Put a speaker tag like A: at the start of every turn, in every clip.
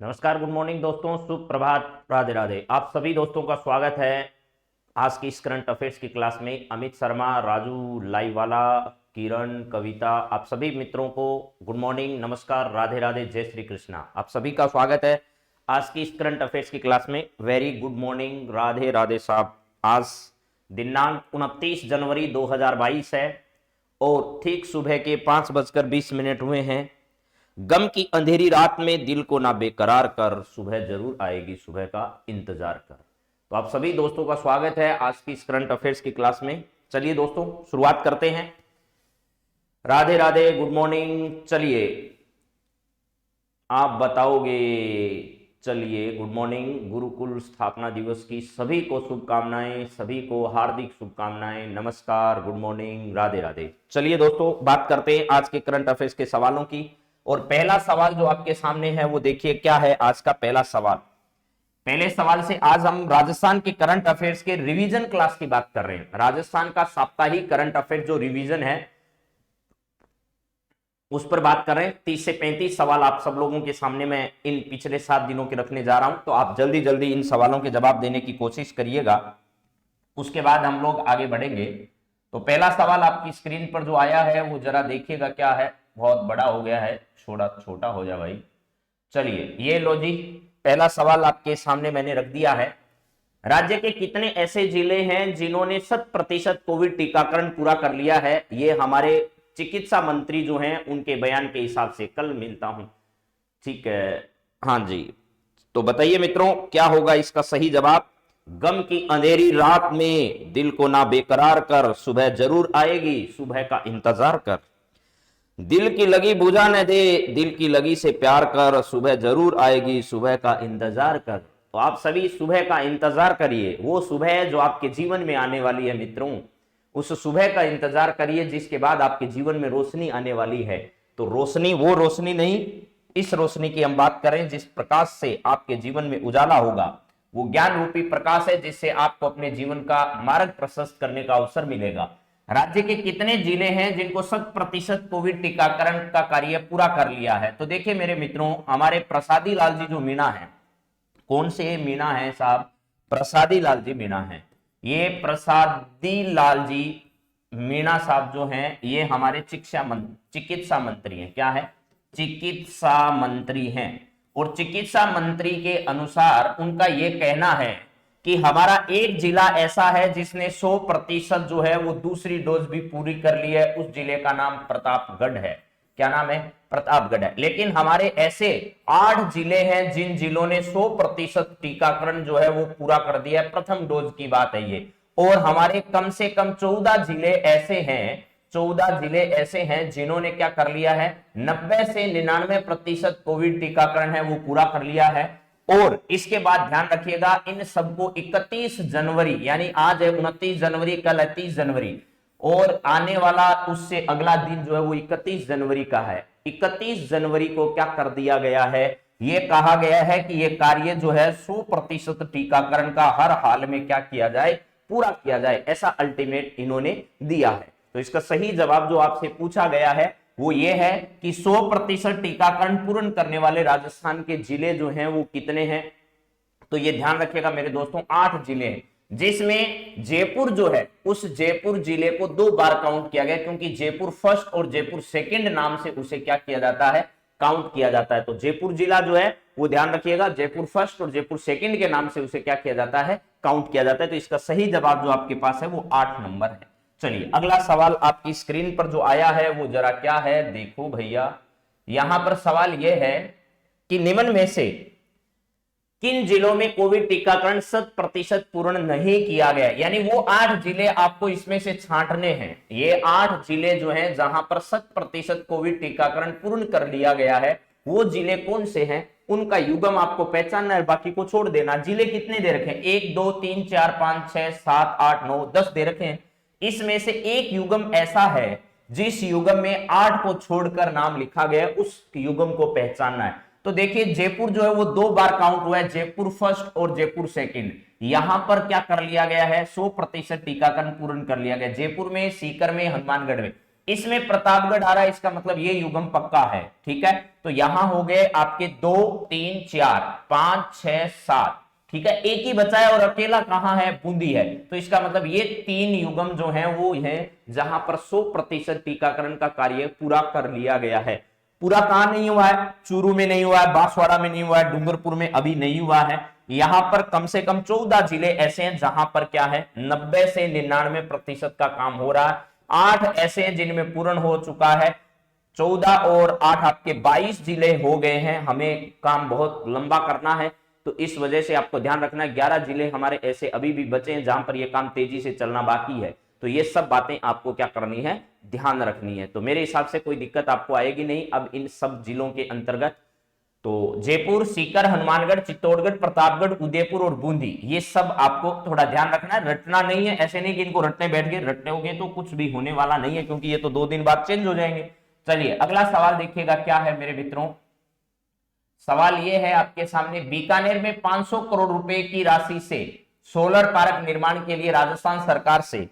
A: नमस्कार, good morning दोस्तों, सुप्रभात, राधे राधे। आप सभी दोस्तों का स्वागत है आज की इस करंट अफेयर्स की क्लास में। अमित शर्मा, राजू, लाइव वाला, किरण, कविता, आप सभी मित्रों को गुड मॉर्निंग, नमस्कार, राधे राधे, जय श्री कृष्णा। आप सभी का स्वागत है आज की इस करंट अफेयर्स की क्लास में। Very good morning, Radhe Radhe साहब। आज दिनांक 29 जनवरी 2022 है और ठीक सुबह के 5:20 हुए हैं। गम की अंधेरी रात में दिल को ना बेकरार कर, सुबह जरूर आएगी, सुबह का इंतजार कर। तो आप सभी दोस्तों का स्वागत है आज की इस करंट अफेयर्स की क्लास में। चलिए दोस्तों, शुरुआत करते हैं। Radhe Radhe, good morning. चलिए, आप बताओगे। चलिए, गुड मॉर्निंग। गुरुकुल स्थापना दिवस की सभी को शुभकामनाएं, सभी को हार्दिक शुभकामनाएं। नमस्कार, गुड मॉर्निंग, राधे राधे। चलिए दोस्तों, बात करते हैं आज के करंट अफेयर्स के सवालों की। और पहला सवाल जो आपके सामने है वो देखिए क्या है आज का पहला सवाल। पहले सवाल से आज हम राजस्थान के करंट अफेयर्स के रिवीजन क्लास की बात कर रहे हैं। राजस्थान का साप्ताहिक करंट अफेयर जो रिवीजन है उस पर बात कर रहे हैं। 30 से 35 सवाल आप सब लोगों के सामने मैं इन पिछले 7 दिनों के रखने जा रहा हूं, तो आप जल्दी जल्दी इन सवालों के जवाब देने की कोशिश करिएगा। उसके बाद हम लोग आगे बढ़ेंगे। तो पहला सवाल आपकी स्क्रीन पर जो आया है वो जरा देखिएगा क्या है। बहुत बड़ा हो गया है, छोटा छोटा हो जा भाई। चलिए, ये लो जी, पहला सवाल आपके सामने मैंने रख दिया है। राज्य के कितने ऐसे जिले हैं जिन्होंने 100% कोविड टीकाकरण पूरा कर लिया है? ये हमारे चिकित्सा मंत्री जो हैं उनके बयान के हिसाब से कल मिलता हूं। ठीक है, हाँ जी। तो बताइए मित्रों, क्या होगा इसका सही जवाब? गम की अंधेरी रात में दिल को ना बेकरार कर, सुबह जरूर आएगी, सुबह का इंतजार कर। दिल की लगी बुझा न दे, दिल की लगी से प्यार कर, सुबह जरूर आएगी, सुबह का इंतजार कर। तो आप सभी सुबह का इंतजार करिए, वो सुबह जो आपके जीवन में आने वाली है मित्रों। उस सुबह का इंतजार करिए जिसके बाद आपके जीवन में रोशनी आने वाली है। तो रोशनी, वो रोशनी नहीं, इस रोशनी की हम बात करें जिस प्रकाश से आपके जीवन में उजाला होगा। वो ज्ञान रूपी प्रकाश है जिससे आपको अपने जीवन का मार्ग प्रशस्त करने का अवसर मिलेगा। राज्य के कितने जिले हैं जिनको 100% कोविड टीकाकरण का कार्य पूरा कर लिया है? तो देखिए मेरे मित्रों, हमारे प्रसादी लाल जी जो मीणा है, कौन से मीणा है साहब? प्रसादी लाल जी मीणा है। ये प्रसादी लाल जी मीणा साहब जो हैं ये हमारे चिकित्सा मंत्री हैं। क्या है? चिकित्सा मंत्री हैं। और चिकित्सा मंत्री के अनुसार उनका यह कहना है कि हमारा एक जिला ऐसा है जिसने 100% जो है वो दूसरी डोज भी पूरी कर ली है। उस जिले का नाम प्रतापगढ़ है। क्या नाम है? प्रतापगढ़ है। लेकिन हमारे ऐसे 8 जिले हैं जिन जिलों ने 100% टीकाकरण जो है वो पूरा कर दिया है। प्रथम डोज की बात है ये। और हमारे कम से कम 14 जिले ऐसे हैं, 14 जिले ऐसे हैं जिन्होंने क्या कर लिया है? 90 से 99% कोविड टीकाकरण है वो पूरा कर लिया है। और इसके बाद ध्यान रखिएगा, इन सबको 31 जनवरी, यानी आज है 29 जनवरी, कल है 30 जनवरी, और आने वाला उससे अगला दिन जो है वो 31 जनवरी का है। 31 जनवरी को क्या कर दिया गया है? ये कहा गया है कि ये कार्य जो है 100% टीकाकरण का हर हाल में क्या किया जाए? पूरा किया जाए। ऐसा अल्टीमेट इन्होंने दिया है। तो इसका सही जवाब जो आपसे पूछा गया है वो ये है कि 100% टीकाकरण पूर्ण करने वाले राजस्थान के जिले जो हैं वो कितने हैं? तो ये ध्यान रखिएगा मेरे दोस्तों, 8 जिले हैं, जिसमें जयपुर जो है उस जयपुर जिले को 2 बार काउंट किया गया, क्योंकि जयपुर फर्स्ट और जयपुर सेकंड नाम से उसे क्या किया जाता है? काउंट किया जाता है। तो जयपुर जिला जो है वो ध्यान रखिएगा, जयपुर फर्स्ट और जयपुर सेकंड के नाम से उसे क्या किया जाता है? काउंट किया जाता है। तो इसका सही जवाब जो आपके पास है वो 8 नंबर है। चलिए, अगला सवाल आपकी स्क्रीन पर जो आया है वो जरा क्या है देखो भैया। यहां पर सवाल यह है कि निम्न में से किन जिलों में कोविड टीकाकरण 100% पूर्ण नहीं किया गया? यानी वो 8 जिले आपको इसमें से छांटने हैं। ये 8 जिले जो हैं जहां पर 100% कोविड टीकाकरण पूर्ण कर लिया गया है, वो जिले कौन से हैं? उनका युग्म आपको पहचानना है, बाकी को छोड़ देना। जिले कितने दे रखे हैं? 1 2 3 4 5 6 7 8 9 10 दे रखे हैं। इसमें से एक युग्म ऐसा है जिस युग्म में 8 को छोड़कर नाम लिखा गया है, उस युग्म को पहचानना है। तो देखिए, जयपुर जो है वो 2 बार काउंट हुआ है, जयपुर फर्स्ट और जयपुर सेकंड। यहां पर क्या कर लिया गया है? 100% टीकाकरण पूर्ण कर लिया गया। जयपुर में, सीकर में, हनुमानगढ़ में। इसमें प्रतापगढ़ आ रहा है, इसका मतलब ये युगम पक्का है। ठीक है, तो यहां हो गए आपके 2 3 4 5 6 7। ठीक है, एक ही बचा है और अकेला कहां है, बूंदी है। तो इसका मतलब ये 3 युगम जो है वो है जहां पर 100% टीकाकरण का कार्य पूरा कर लिया गया है। पूरा कहां नहीं हुआ है, चूरू में नहीं हुआ है, बांसवाड़ा में नहीं हुआ है, डूंगरपुर में अभी नहीं हुआ है। यहां पर कम से कम 14 जिले ऐसे हैं जहां पर क्या है 90 से 99% का काम हो रहा है। 8 ऐसे हैं जिनमें पूर्ण हो चुका है। 14 और 8 आपके 22 जिले हो गए हैं। हमें काम बहुत लंबा करना है, तो इस वजह से आपको ध्यान रखना है 11 जिले हमारे ऐसे अभी भी बचे हैं जहां पर यह काम तेजी से चलना बाकी है। तो ये सब बातें आपको क्या करनी है, ध्यान रखनी है। तो मेरे हिसाब से कोई दिक्कत आपको आएगी नहीं अब इन सब जिलों के अंतर्गत। तो जयपुर, सीकर, हनुमानगढ़, चित्तौड़गढ़, प्रतापगढ़, उदयपुर और बूंदी, ये सब आपको थोड़ा ध्यान रखना है। रटना नहीं है, ऐसे नहीं कि इनको रटने बैठ गए, रटोगे तो कुछ भी होने वाला नहीं है, क्योंकि ये तो 2 दिन बाद चेंज हो जाएंगे। चलिए अगला सवाल देखिएगा क्या है मेरे मित्रों। सवाल ये है आपके सामने, बीकानेर में 500 करोड़ रुपए की राशि से सोलर पार्क निर्माण के लिए राजस्थान सरकार से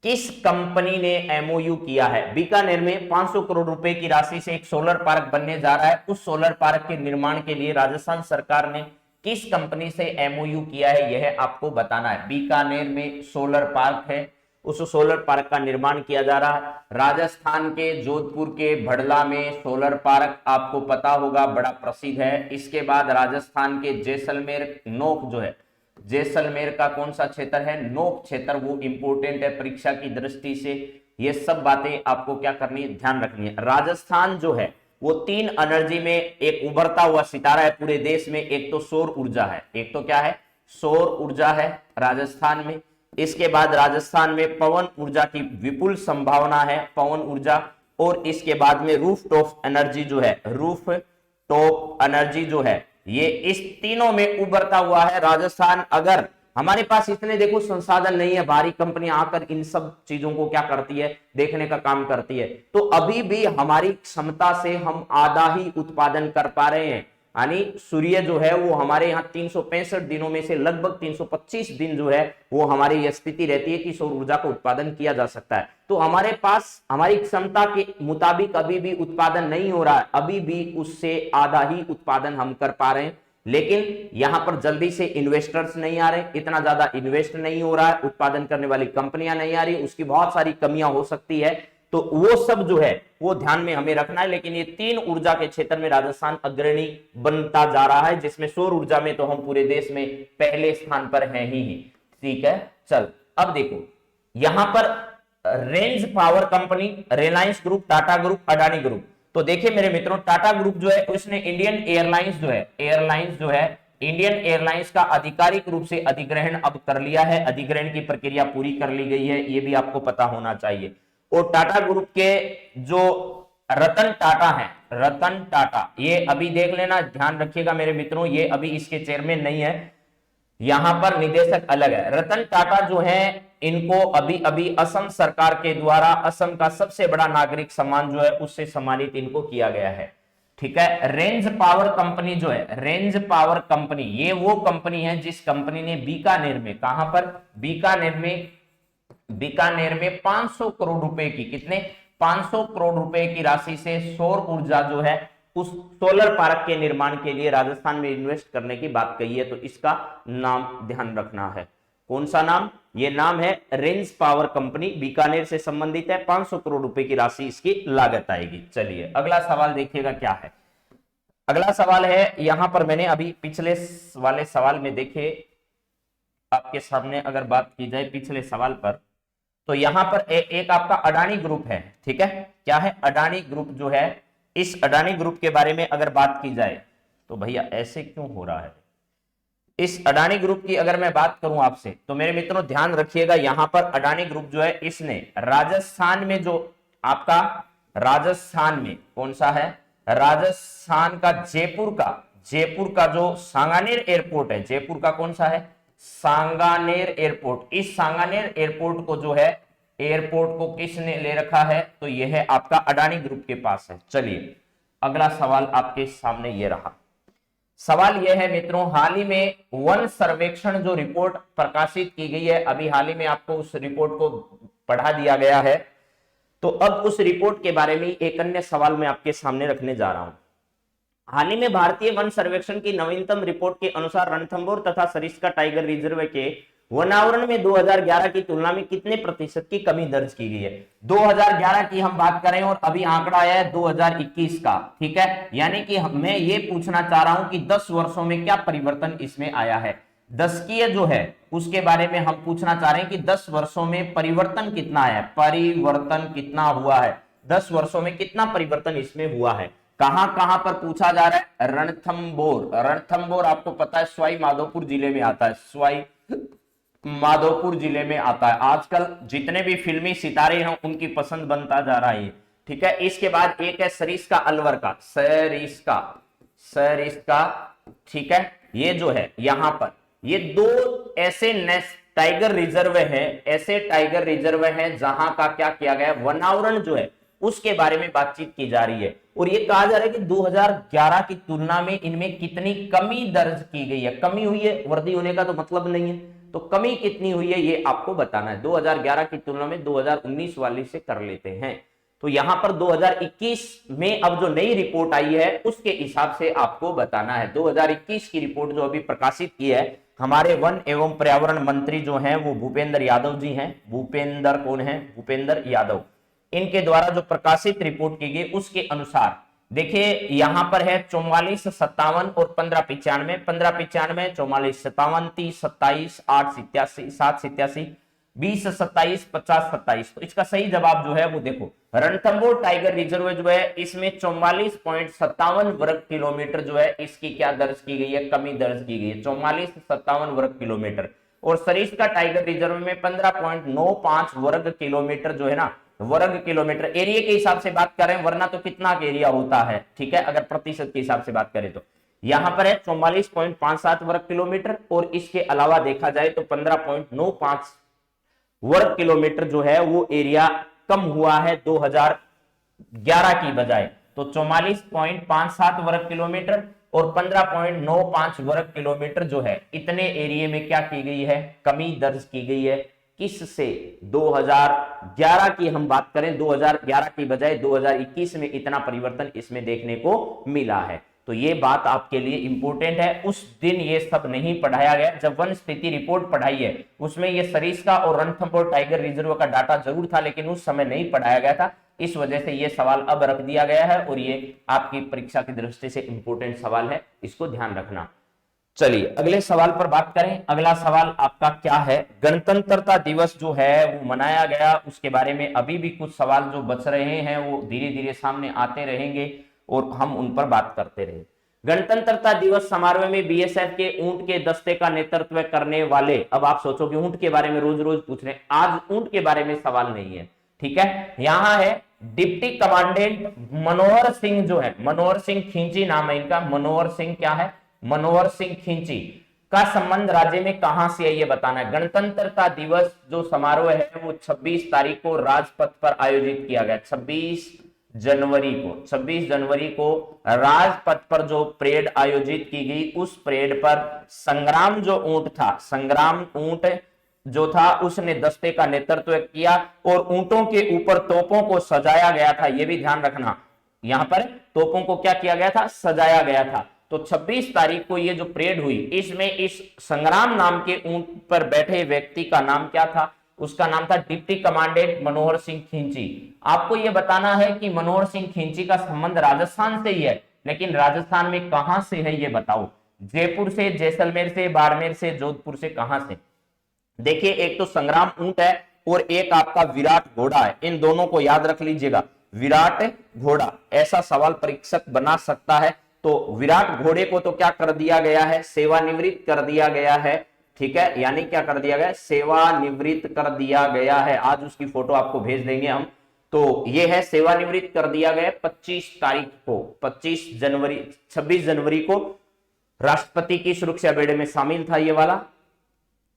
A: किस कंपनी ने एमओयू किया है। बीकानेर में 500 करोड़ रुपए की राशि से एक सोलर पार्क बनने जा रहा है। उस सोलर पार्क के निर्माण के लिए राजस्थान सरकार ने किस कंपनी से एमओयू किया है, यह आपको बताना है। बीकानेर में सोलर पार्क है, उस सोलर पार्क का निर्माण किया जा रहा है। राजस्थान के जोधपुर के भड़ला में सोलर पार्क आपको पता होगा बड़ा प्रसिद्ध है। इसके बाद राजस्थान के जैसलमेर, नोक जो है, जैसलमेर का कौन सा क्षेत्र है, नोक क्षेत्र, वो इंपोर्टेंट है परीक्षा की दृष्टि से। ये सब बातें आपको क्या करनी है, ध्यान रखनी है। राजस्थान जो है वो 3 एनर्जी में एक उभरता हुआ सितारा है पूरे देश में। एक तो सौर ऊर्जा है, एक तो क्या है, सौर ऊर्जा है राजस्थान में। इसके बाद राजस्थान में पवन ऊर्जा की विपुल संभावना है, पवन ऊर्जा। और इसके बाद में रूफ टॉप एनर्जी जो है, रूफ टॉप एनर्जी जो है, ये इस तीनों में उभरता हुआ है राजस्थान। अगर हमारे पास इतने देखो संसाधन नहीं है, भारी कंपनियां आकर इन सब चीजों को क्या करती है, देखने का काम करती है, तो अभी भी हमारी क्षमता से हम आधा ही उत्पादन कर पा रहे हैं। यानी सूर्य जो है वो हमारे यहाँ 365 दिनों में से लगभग 325 दिन जो है वो हमारी यह स्थिति रहती है कि सौर ऊर्जा का उत्पादन किया जा सकता है। तो हमारे पास हमारी क्षमता के मुताबिक अभी भी उत्पादन नहीं हो रहा है, अभी भी उससे आधा ही उत्पादन हम कर पा रहे हैं। लेकिन यहां पर जल्दी से इन्वेस्टर्स नहीं आ रहे, इतना ज्यादा इन्वेस्ट नहीं हो रहा है, उत्पादन करने वाली कंपनियां नहीं आ रही, उसकी बहुत सारी कमियां हो सकती है। तो वो सब जो है वो ध्यान में हमें रखना है। लेकिन ये 3 ऊर्जा के क्षेत्र में राजस्थान अग्रणी बनता जा रहा है, जिसमें सौर ऊर्जा में तो हम पूरे देश में पहले स्थान पर हैं ही। ठीक है, चल अब देखो यहां पर range power company, Reliance group, Tata group, Adani group. तो देखिए मेरे मित्रों, टाटा ग्रुप जो है उसने इंडियन एयरलाइंस जो है इंडियन एयरलाइंस का आधिकारिक रूप से अधिग्रहण अब कर लिया है। अधिग्रहण की प्रक्रिया पूरी कर ली गई है, ये भी आपको पता होना चाहिए। और टाटा ग्रुप के जो रतन टाटा है, रतन टाटा, ये अभी देख लेना, ध्यान रखिएगा मेरे मित्रों, ये अभी इसके चेयरमैन नहीं है, यहां पर निदेशक अलग है। रतन टाटा जो है इनको अभी अभी असम सरकार के द्वारा असम का सबसे बड़ा नागरिक सम्मान जो है उससे सम्मानित इनको किया गया है। ठीक है, रेंज पावर कंपनी जो है, रेंज पावर कंपनी, ये वो कंपनी है जिस कंपनी ने बीकानेर में, कहां पर, बीकानेर में 500 करोड़ रुपए की, कितने, 500 करोड़ रुपए की राशि से सौर ऊर्जा जो है उस सोलर पार्क के निर्माण के लिए राजस्थान में इन्वेस्ट करने की बात कही है। तो इसका नाम ध्यान रखना है, कौन सा नाम, ये नाम है रेंज पावर कंपनी, बीकानेर से संबंधित है। 500 करोड़ रुपए की राशि इसकी लागत आएगी। चलिए अगला सवाल देखिएगा क्या है। अगला सवाल है, यहां पर मैंने अभी पिछले वाले सवाल में देखे आपके सामने अगर बात की जाए पिछले सवाल पर, तो यहां पर एक आपका अडानी ग्रुप है। ठीक है, क्या है, अडानी ग्रुप जो है, इस अडानी ग्रुप के बारे में अगर बात की जाए तो भैया ऐसे क्यों हो रहा है, इस अडानी ग्रुप की अगर मैं बात करूं आपसे, तो मेरे मित्रों ध्यान रखिएगा, यहां पर अडानी ग्रुप जो है इसने राजस्थान में जो आपका, राजस्थान में कौन सा है, राजस्थान का जयपुर का जो सांगानेर एयरपोर्ट है, जयपुर का कौन सा है, सांगानेर एयरपोर्ट, इस सांगानेर एयरपोर्ट को जो है, एयरपोर्ट को किसने ले रखा है, तो यह है आपका अडानी ग्रुप के पास है। चलिए अगला सवाल आपके सामने ये रहा। सवाल यह है मित्रों, हाल ही में वन सर्वेक्षण जो रिपोर्ट प्रकाशित की गई है, अभी हाल ही में आपको उस रिपोर्ट को पढ़ा दिया गया है। तो अब उस रिपोर्ट के बारे में एक अन्य सवाल मैं आपके सामने रखने जा रहा हूं। हाल ही में भारतीय वन सर्वेक्षण की नवीनतम रिपोर्ट के अनुसार रणथंभौर तथा सरिस्का टाइगर रिजर्व के वनावरण में 2011 की तुलना में कितने प्रतिशत की कमी दर्ज की गई है? 2011 की हम बात करें और अभी आंकड़ा आया है 2021 का, ठीक है। यानी कि मैं ये पूछना चाह रहा हूं कि 10 वर्षों में क्या परिवर्तन इसमें आया है। दशकीय जो है उसके बारे में हम पूछना चाह रहे हैं कि 10 वर्षों में परिवर्तन कितना है, परिवर्तन कितना हुआ है, 10 वर्षों में कितना परिवर्तन इसमें हुआ है। कहां कहां पर पूछा जा रहा है? रणथंभौर। रणथंभौर आपको पता है सवाई माधोपुर जिले में आता है, सवाई माधोपुर जिले में आता है। आजकल जितने भी फिल्मी सितारे हैं उनकी पसंद बनता जा रहा है, ठीक है। इसके बाद एक है सरिस्का अलवर का, सरिस्का, सरिस्का, ठीक है। ये जो है यहां पर ये दो ऐसे टाइगर रिजर्व है, ऐसे टाइगर रिजर्व है जहां का क्या किया गया, वनावरण जो है उसके बारे में बातचीत की जा रही है। और ये कहा जा रहा है कि 2011 की तुलना में इनमें कितनी कमी दर्ज की गई है। कमी हुई है, वृद्धि होने का तो मतलब नहीं है, तो कमी कितनी हुई है ये आपको बताना है। 2011 की तुलना में 2019 वाली से कर लेते हैं। तो यहां पर 2021 में अब जो नई रिपोर्ट आई है उसके हिसाब से आपको बताना है। 2021 की रिपोर्ट जो अभी प्रकाशित की है हमारे वन एवं पर्यावरण मंत्री जो हैं वो भूपेंद्र यादव जी हैं। भूपेंद्र कौन है? भूपेंद्र यादव। इनके द्वारा जो प्रकाशित रिपोर्ट की गई उसके अनुसार देखिए यहां पर है 44, 57 और 1595, 1595, 44, 57, 30, 27, 8, 87, 7, 87, 20, 27, 50, 27। तो इसका सही जवाब जो है वो देखो रणथंभौर टाइगर रिजर्व जो है इसमें 44.57 वर्ग किलोमीटर जो है इसकी क्या दर्ज की गई है, कमी दर्ज की गई है, 44-57 वर्ग किलोमीटर। और सरिस्का टाइगर रिजर्व में 15.95 वर्ग किलोमीटर जो है ना, वर्ग किलोमीटर। एरिया के हिसाब से बात करें वरना तो कितना एरिया होता है, ठीक है, अगर प्रतिशत के हिसाब से बात करें तो यहां पर है 44.57 वर्ग किलोमीटर। और इसके अलावा देखा जाए तो 15.95 वर्ग किलोमीटर जो है वो एरिया कम हुआ है 2011 की बजाय। तो 44.57 वर्ग किलोमीटर और 15.95 वर्ग किलोमीटर जो है इतने एरिया में क्या की गई है, कमी दर्ज की गई है। किससे? 2011 की हम बात करें, 2011 की बजाय 2021 में इतना परिवर्तन इसमें देखने को मिला है। तो ये बात आपके लिए इंपॉर्टेंट है। उस दिन ये सब नहीं पढ़ाया गया, जब वन स्थिति रिपोर्ट पढ़ाई है उसमें ये सरिस्का और रणथंभौर टाइगर रिजर्व का डाटा जरूर था लेकिन उस समय नहीं पढ़ाया गया था। इस वजह से ये सवाल अब रख दिया गया है और ये आपकी परीक्षा की दृष्टि से इंपॉर्टेंट सवाल है, इसको ध्यान रखना। चलिए अगले सवाल पर बात करें। अगला सवाल आपका क्या है? गणतंत्रता दिवस जो है वो मनाया गया, उसके बारे में अभी भी कुछ सवाल जो बच रहे हैं वो धीरे धीरे सामने आते रहेंगे और हम उन पर बात करते रहेंगे। गणतंत्रता दिवस समारोह में बीएसएफ के ऊंट के दस्ते का नेतृत्व करने वाले, अब आप सोचोगे ऊंट के बारे में रोज रोज पूछ रहे हैं, आज ऊंट के बारे में सवाल नहीं है, ठीक है। यहां है डिप्टी कमांडेंट मनोहर सिंह जो है, मनोहर सिंह खींची नाम है इनका। मनोहर सिंह क्या है? मनोहर सिंह खींची का संबंध राज्य में कहां से है ये बताना है। गणतंत्रता दिवस जो समारोह है वो 26 तारीख को राजपथ पर आयोजित किया गया। 26 जनवरी को राजपथ पर जो परेड आयोजित की गई उस परेड पर संग्राम जो ऊंट था, संग्राम ऊंट जो था उसने दस्ते का नेतृत्व किया और ऊंटों के ऊपर तोपों को सजाया गया था। यह भी ध्यान रखना, यहां पर तोपों को क्या किया गया था? सजाया गया था। तो 26 तारीख को ये जो परेड हुई इसमें इस संग्राम नाम के ऊंट पर बैठे व्यक्ति का नाम क्या था? उसका नाम था डिप्टी कमांडेंट मनोहर सिंह खींची। आपको यह बताना है कि मनोहर सिंह खींची का संबंध राजस्थान से ही है, लेकिन राजस्थान में कहां से है ये बताओ। जयपुर से, जैसलमेर से, बाड़मेर से, जोधपुर से, कहां से? देखिए एक तो संग्राम ऊंट है और एक आपका विराट घोड़ा है, इन दोनों को याद रख लीजिएगा। विराट घोड़ा, ऐसा सवाल परीक्षक बना सकता है। तो विराट घोड़े को तो क्या कर दिया गया है? सेवानिवृत्त कर दिया गया है, ठीक है, यानी क्या कर दिया गया? सेवानिवृत्त कर दिया गया है। आज उसकी फोटो आपको भेज देंगे हम। तो ये है सेवानिवृत्त कर दिया गया 25 तारीख को, 26 जनवरी को राष्ट्रपति की सुरक्षा बेड़े में शामिल था ये वाला।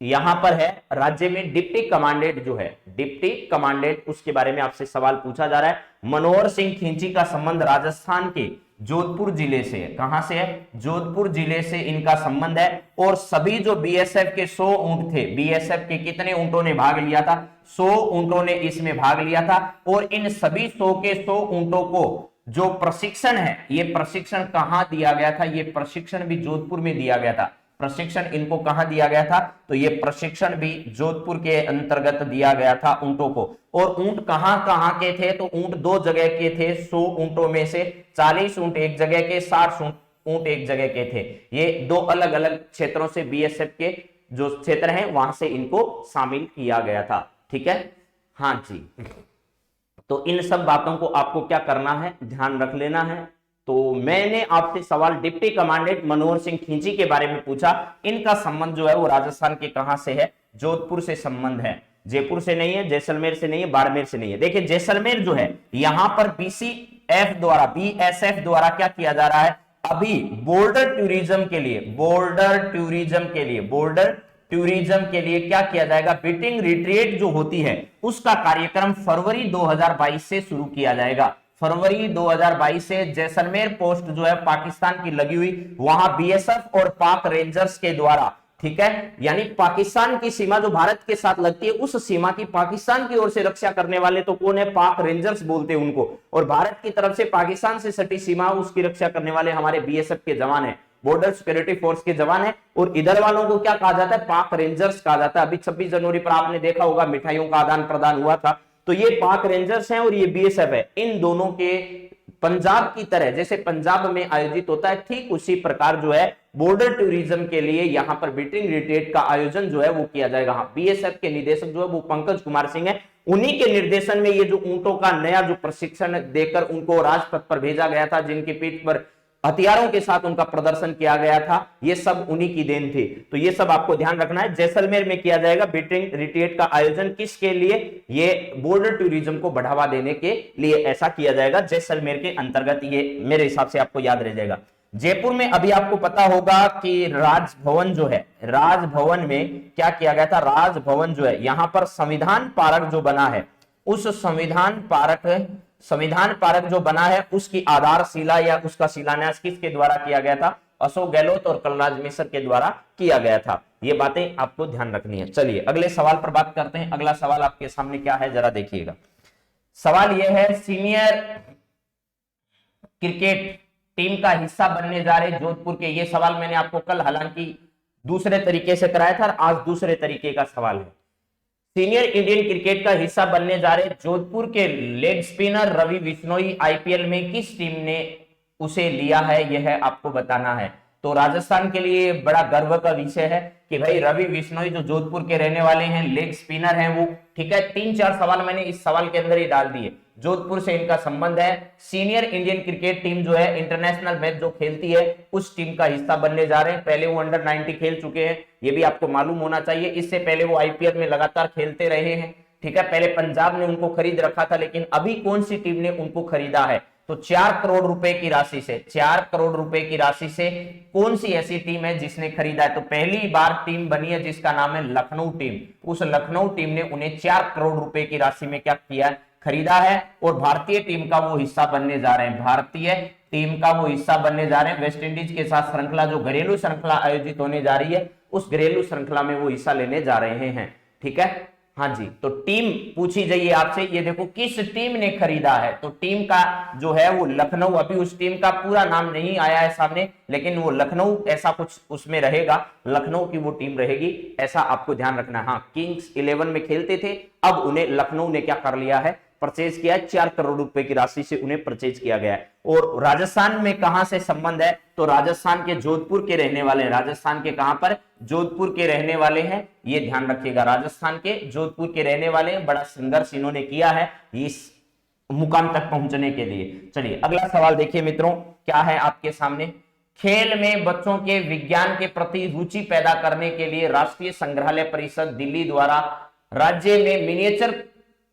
A: यहां पर है राज्य में डिप्टी कमांडेंट जो है, डिप्टी कमांडेंट, उसके बारे में आपसे सवाल पूछा जा रहा है। मनोहर सिंह खींची का संबंध राजस्थान के जोधपुर जिले से है। कहां से है? जोधपुर जिले से इनका संबंध है। और सभी जो बीएसएफ के 100 ऊंट थे, बीएसएफ के कितने ऊंटों ने भाग लिया था? 100 ऊंटों ने इसमें भाग लिया था। और इन सभी 100 के 100 ऊंटों को जो प्रशिक्षण है, ये प्रशिक्षण कहां दिया गया था? ये प्रशिक्षण भी जोधपुर में दिया गया था। प्रशिक्षण इनको कहां दिया गया था? तो ये प्रशिक्षण भी जोधपुर के अंतर्गत दिया गया था ऊंटों को। और ऊंट कहां कहां के थे? तो ऊंट 2 जगह के थे। 100 ऊंटों में से 40 ऊंट एक जगह के, 60 ऊंट एक जगह के थे। ये 2 अलग अलग क्षेत्रों से बीएसएफ के जो क्षेत्र हैं वहां से इनको शामिल किया गया था। ठीक है, हाँ जी। तो इन सब बातों को आपको क्या करना है? ध्यान रख लेना है। तो मैंने आपसे सवाल डिप्टी कमांडेंट मनोहर सिंह खींची के बारे में पूछा। इनका संबंध जो है वो राजस्थान के कहां से है? जोधपुर से संबंध है। जयपुर से नहीं है, जैसलमेर से नहीं है, बाड़मेर से नहीं है। देखिए जैसलमेर जो है यहां पर बीसीएफ द्वारा, बीएसएफ द्वारा क्या किया जा रहा है? अभी बॉर्डर टूरिज्म के लिए, बॉर्डर टूरिज्म के लिए क्या किया जाएगा? बीटिंग रिट्रीट जो होती है उसका कार्यक्रम फरवरी 2022 से शुरू किया जाएगा। फरवरी 2022 से जैसलमेर पोस्ट जो है पाकिस्तान की लगी हुई, वहां बीएसएफ और पाक रेंजर्स के द्वारा, ठीक है, यानी पाकिस्तान की सीमा जो भारत के साथ लगती है उस सीमा की पाकिस्तान की ओर से रक्षा करने वाले तो कौन है? पाक रेंजर्स बोलते हैं उनको। और भारत की तरफ से पाकिस्तान से सटी सीमा उसकी रक्षा करने वाले हमारे बीएसएफ के जवान है, बॉर्डर सिक्योरिटी फोर्स के जवान है। और इधर वालों को क्या कहा जाता है? पाक रेंजर्स कहा जाता है। अभी 26 जनवरी पर आपने देखा होगा मिठाइयों का आदान प्रदान हुआ था। तो ये पाक रेंजर्स हैं और ये बीएसएफ है। इन दोनों के पंजाब की तरह, जैसे पंजाब में आयोजित होता है ठीक उसी प्रकार जो है बॉर्डर टूरिज्म के लिए यहां पर बीटिंग रिट्रीट का आयोजन जो है वो किया जाएगा। हाँ, बीएसएफ के निदेशक जो है वो पंकज कुमार सिंह है। उन्हीं के निर्देशन में ये जो ऊंटों का नया जो प्रशिक्षण देकर उनको राजपथ पर भेजा गया था, जिनकी पीठ पर हथियारों के साथ उनका प्रदर्शन किया गया था, ये सब उन्हीं की देन थी। तो ये सब आपको ध्यान रखना है। जैसलमेर में किया जाएगा बीटिंग रिट्रीट का आयोजन। किसके लिए? ये बॉर्डर टूरिज्म को बढ़ावा देने के लिए ऐसा किया जाएगा जैसलमेर के अंतर्गत। ये मेरे हिसाब से आपको याद रह जाएगा। जयपुर में अभी आपको पता होगा कि राजभवन जो है, राजभवन में क्या किया गया था? राजभवन जो है यहां पर संविधान पार्क जो बना है, उस संविधान पार्क जो बना है उसकी आधारशिला या उसका शिलान्यास किसके द्वारा किया गया था? अशोक गहलोत और कलराज मिश्र के द्वारा किया गया था। ये बातें आपको ध्यान रखनी है। चलिए अगले सवाल पर बात करते हैं। अगला सवाल आपके सामने क्या है जरा देखिएगा। सवाल यह है, सीनियर क्रिकेट टीम का हिस्सा बनने जा रहे जोधपुर के, ये सवाल मैंने आपको कल हालांकि दूसरे तरीके से कराया था, आज दूसरे तरीके का सवाल है। सीनियर इंडियन क्रिकेट का हिस्सा बनने जा रहे जोधपुर के leg spinner Ravi Bishnoi IPL में किस टीम ने उसे लिया है, यह आपको बताना है। तो राजस्थान के लिए बड़ा गर्व का विषय है कि भाई रवि बिश्नोई जो जोधपुर के रहने वाले हैं, लेग स्पिनर हैं वो, ठीक है। 3-4 सवाल मैंने इस सवाल के अंदर ही डाल दिए। जोधपुर से इनका संबंध है। सीनियर इंडियन क्रिकेट टीम जो है इंटरनेशनल मैच जो खेलती है उस टीम का हिस्सा बनने जा रहे हैं। पहले वो अंडर 90 खेल चुके हैं, ये भी आपको मालूम होना चाहिए। इससे पहले वो आईपीएल में लगातार खेलते रहे हैं, ठीक है। पहले पंजाब ने उनको खरीद रखा था, लेकिन अभी कौन सी टीम ने उनको खरीदा है? तो 4 करोड़ रुपए की राशि से, 4 करोड़ रुपए की राशि से कौन सी ऐसी टीम है जिसने खरीदा है? तो पहली बार टीम बनी है जिसका नाम है लखनऊ टीम। उस लखनऊ टीम ने उन्हें 4 करोड़ रुपए की राशि में क्या किया है? खरीदा है। और भारतीय टीम का वो हिस्सा बनने जा रहे हैं, भारतीय टीम का वो हिस्सा बनने जा रहे हैं। वेस्ट इंडीज के साथ श्रृंखला, जो घरेलू श्रृंखला आयोजित होने जा रही है, उस घरेलू श्रृंखला में वो हिस्सा लेने जा रहे हैं, ठीक है। हाँ जी, तो टीम पूछी जाइए आपसे, ये देखो किस टीम ने खरीदा है। तो टीम का जो है वो लखनऊ, अभी उस टीम का पूरा नाम नहीं आया है सामने, लेकिन वो लखनऊ ऐसा कुछ उसमें रहेगा, लखनऊ की वो टीम रहेगी, ऐसा आपको ध्यान रखना है। हाँ, किंग्स 11 में खेलते थे, अब उन्हें लखनऊ ने क्या कर लिया है? परचेज किया है। 4 करोड़ रुपए की राशि से उन्हें परचेज किया गया है। और राजस्थान में कहां से संबंध है? तो राजस्थान के जोधपुर के रहने वाले हैं। राजस्थान के कहां पर? जोधपुर के रहने वाले हैं, ये ध्यान रखिएगा। राजस्थान के जोधपुर के रहने वाले हैं। बड़ा संघर्ष इन्होंने किया है इस मुकाम तक पहुंचने के लिए। चलिए अगला सवाल देखिए मित्रों, क्या है आपके सामने। खेल में बच्चों के विज्ञान के प्रति रुचि पैदा करने के लिए राष्ट्रीय संग्रहालय परिषद दिल्ली द्वारा राज्य में मिनिएचर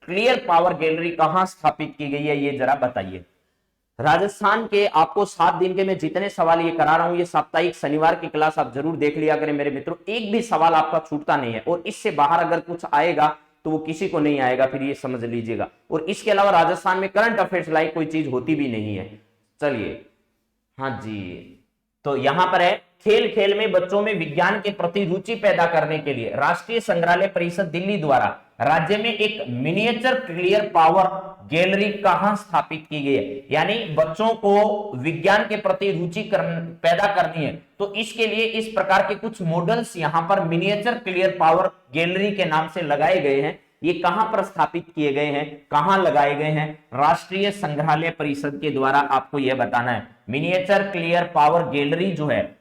A: क्लियर पावर गैलरी कहां स्थापित की गई है, ये जरा बताइए। राजस्थान के आपको 7 दिन के मैं जितने सवाल ये करा रहा हूं, ये साप्ताहिक शनिवार की क्लास आप जरूर देख लिया करें मेरे मित्रों। एक भी सवाल आपका छूटता नहीं है, और इससे बाहर अगर कुछ आएगा तो वो किसी को नहीं आएगा, फिर ये समझ लीजिएगा। और इसके अलावा राजस्थान में करंट अफेयर्स लाइक कोई चीज होती भी नहीं है। चलिए हाँ जी, तो यहां पर है, खेल खेल में बच्चों में विज्ञान के प्रति रुचि पैदा करने के लिए राष्ट्रीय संग्रहालय परिषद दिल्ली द्वारा राज्य में एक मिनिएचर क्लियर पावर गैलरी कहां स्थापित की गई है। यानी बच्चों को विज्ञान के प्रति रुचि पैदा करनी है, तो इसके लिए इस प्रकार के कुछ मॉडल्स यहां पर मिनिएचर क्लियर पावर गैलरी के नाम से लगाए गए हैं। ये कहां पर स्थापित किए गए हैं, कहां लगाए गए हैं? राष्ट्रीय संग्रहालय परिषद के द्वारा आपको यह बताना है। मिनिएचर क्लियर पावर गैलरी जो है,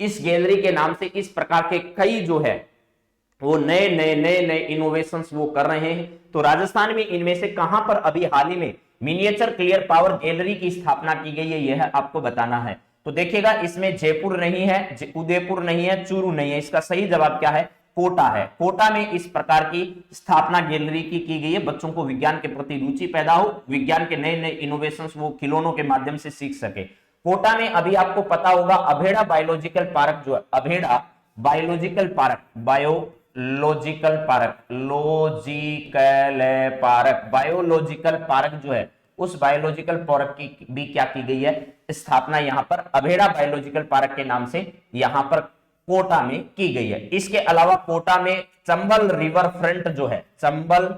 A: इस गैलरी के नाम से इस प्रकार के कई जो है वो नए नए नए नए इनोवेशंस वो कर रहे हैं। तो राजस्थान में इनमें से कहां पर अभी हाल ही में मिनिएचर क्लियर पावर गैलरी की स्थापना की गई है, यह आपको बताना है। तो देखिएगा, इसमें जयपुर नहीं है, उदयपुर नहीं है, चूरू नहीं है, इसका सही जवाब क्या है? कोटा है। कोटा में इस प्रकार की स्थापना गैलरी की गई है, बच्चों को विज्ञान के प्रति रुचि पैदा हो, विज्ञान के नए नए इनोवेशंस वो खिलौनों के माध्यम से सीख सके। कोटा में अभी आपको पता होगा अभेड़ा बायोलॉजिकल पार्क जो है, Abheda biological park, biological park जो है, उस बायोलॉजिकल पार्क की भी क्या की गई है? स्थापना यहां पर अभेड़ा बायोलॉजिकल पार्क के नाम से यहां पर कोटा में की गई है। इसके अलावा कोटा में चंबल रिवर फ्रंट जो है, चंबल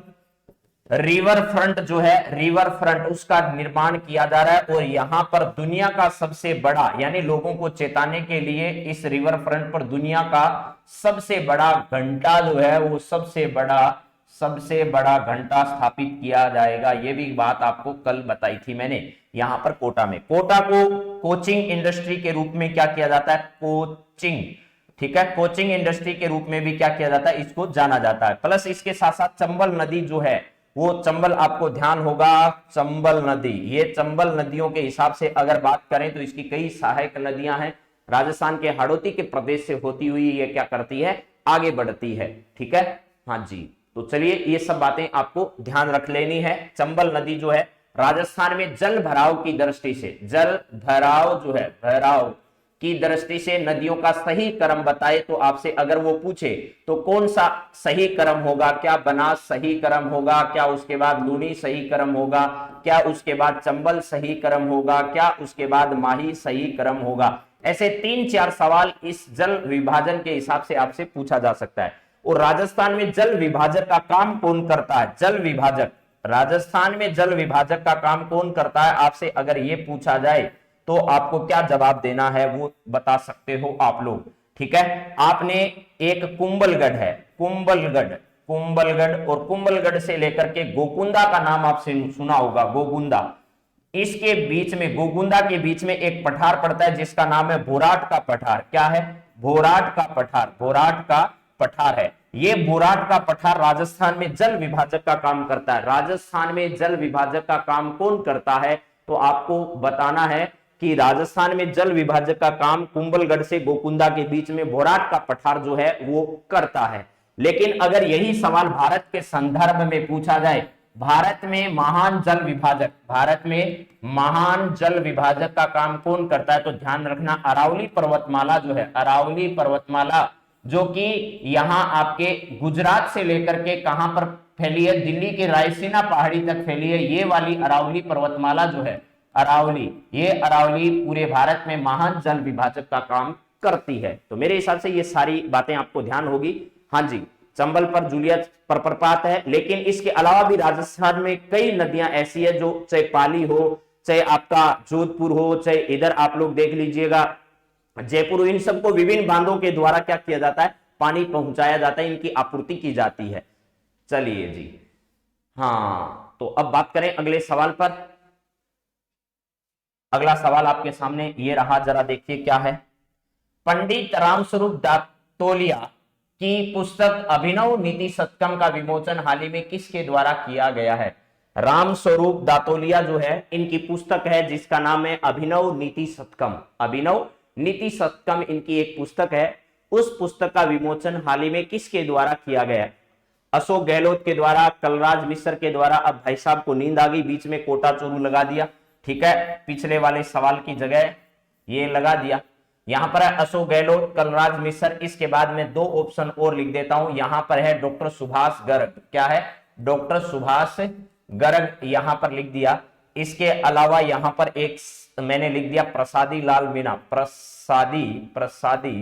A: रिवर फ्रंट जो है, रिवर फ्रंट उसका निर्माण किया जा रहा है। और यहां पर दुनिया का सबसे बड़ा, यानी लोगों को चेताने के लिए इस रिवर फ्रंट पर दुनिया का सबसे बड़ा घंटा जो है, वो सबसे बड़ा घंटा स्थापित किया जाएगा। ये भी बात आपको कल बताई थी मैंने। यहां पर कोटा में, कोटा को कोचिंग इंडस्ट्री के रूप में क्या किया जाता है? कोचिंग, ठीक है, कोचिंग इंडस्ट्री के रूप में भी क्या किया जाता है? इसको जाना जाता है। प्लस इसके साथ साथ चंबल नदी जो है, वो चंबल आपको ध्यान होगा, चंबल नदी, ये चंबल नदियों के हिसाब से अगर बात करें तो इसकी कई सहायक नदियां हैं। राजस्थान के हाड़ौती के प्रदेश से होती हुई ये क्या करती है? आगे बढ़ती है। ठीक है, हाँ जी। तो चलिए, ये सब बातें आपको ध्यान रख लेनी है। चंबल नदी जो है राजस्थान में जल भराव की दृष्टि से, जल भराव जो है, भराव की दृष्टि से नदियों का सही क्रम बताए, तो आपसे अगर वो पूछे तो कौन सा सही क्रम होगा? क्या बनास सही क्रम होगा? क्या उसके बाद लूनी सही क्रम होगा? क्या उसके बाद चंबल सही क्रम होगा? क्या उसके बाद माही सही क्रम होगा? ऐसे 3-4 सवाल इस जल विभाजन के हिसाब से आपसे पूछा जा सकता है। और राजस्थान में जल विभाजक का काम कौन करता है? जल विभाजक, राजस्थान में जल विभाजक का काम कौन करता है? आपसे अगर ये पूछा जाए तो आपको क्या जवाब देना है वो बता सकते हो आप लोग। ठीक है, आपने एक कुंभलगढ़ है, कुंभलगढ़ और कुंभलगढ़ से लेकर के गोकुंदा का नाम आपसे सुना होगा, गोगुंदा। इसके बीच में, गोगुंदा के बीच में एक पठार पड़ता है जिसका नाम है भोराट का पठार। क्या है? भोराट का पठार, भोराट का पठार है। ये भोराट का पठार राजस्थान में जल विभाजक का काम करता है। राजस्थान में जल विभाजक का काम कौन करता है? तो आपको बताना है कि राजस्थान में जल विभाजक का काम कुंभलगढ़ से गोकुंदा के बीच में भोराट का पठार जो है वो करता है। लेकिन अगर यही सवाल भारत के संदर्भ में पूछा जाए, भारत में महान जल विभाजक, भारत में महान जल विभाजक का काम कौन करता है? तो ध्यान रखना, अरावली पर्वतमाला जो है, अरावली पर्वतमाला जो कि यहां आपके गुजरात से लेकर के कहां पर फैली है? दिल्ली के रायसीना पहाड़ी तक फैली है। ये वाली अरावली पर्वतमाला जो है, अरावली, ये अरावली पूरे भारत में महान जल विभाजक का काम करती है। तो मेरे हिसाब से ये सारी बातें आपको ध्यान होगी। हाँ जी, चंबल पर जूलिया प्रपात है, लेकिन इसके अलावा भी राजस्थान में कई नदियां ऐसी है जो, चाहे पाली हो, चाहे आपका जोधपुर हो, चाहे इधर आप लोग देख लीजिएगा जयपुर, इन सबको विभिन्न बांधों के द्वारा क्या किया जाता है? पानी पहुंचाया जाता है, इनकी आपूर्ति की जाती है। चलिए जी, हाँ, तो अब बात करें अगले सवाल पर। अगला सवाल आपके सामने ये रहा, जरा देखिए क्या है। पंडित रामस्वरूप दातोलिया की पुस्तक अभिनव नीति शतकम का विमोचन हाल ही में किसके द्वारा किया गया है? रामस्वरूप दातोलिया जो है, इनकी पुस्तक है जिसका नाम है अभिनव नीति शतकम। अभिनव नीति शतकम इनकी एक पुस्तक है। उस पुस्तक का विमोचन हाल ही में किसके द्वारा किया गया? अशोक गहलोत के द्वारा, कलराज मिश्र के द्वारा। अब भाई साहब को नींद आ गई, बीच में कोटा चोरू लगा दिया। ठीक है, पिछले वाले सवाल की जगह ये लगा दिया। यहां पर है अशोक गहलोत, कलराज मिश्र। इसके बाद में 2 ऑप्शन और लिख देता हूं। यहां पर है डॉक्टर सुभाष गर्ग। क्या है? डॉक्टर सुभाष गर्ग यहां पर लिख दिया। इसके अलावा यहां पर एक मैंने लिख दिया प्रसादी लाल मीणा, प्रसादी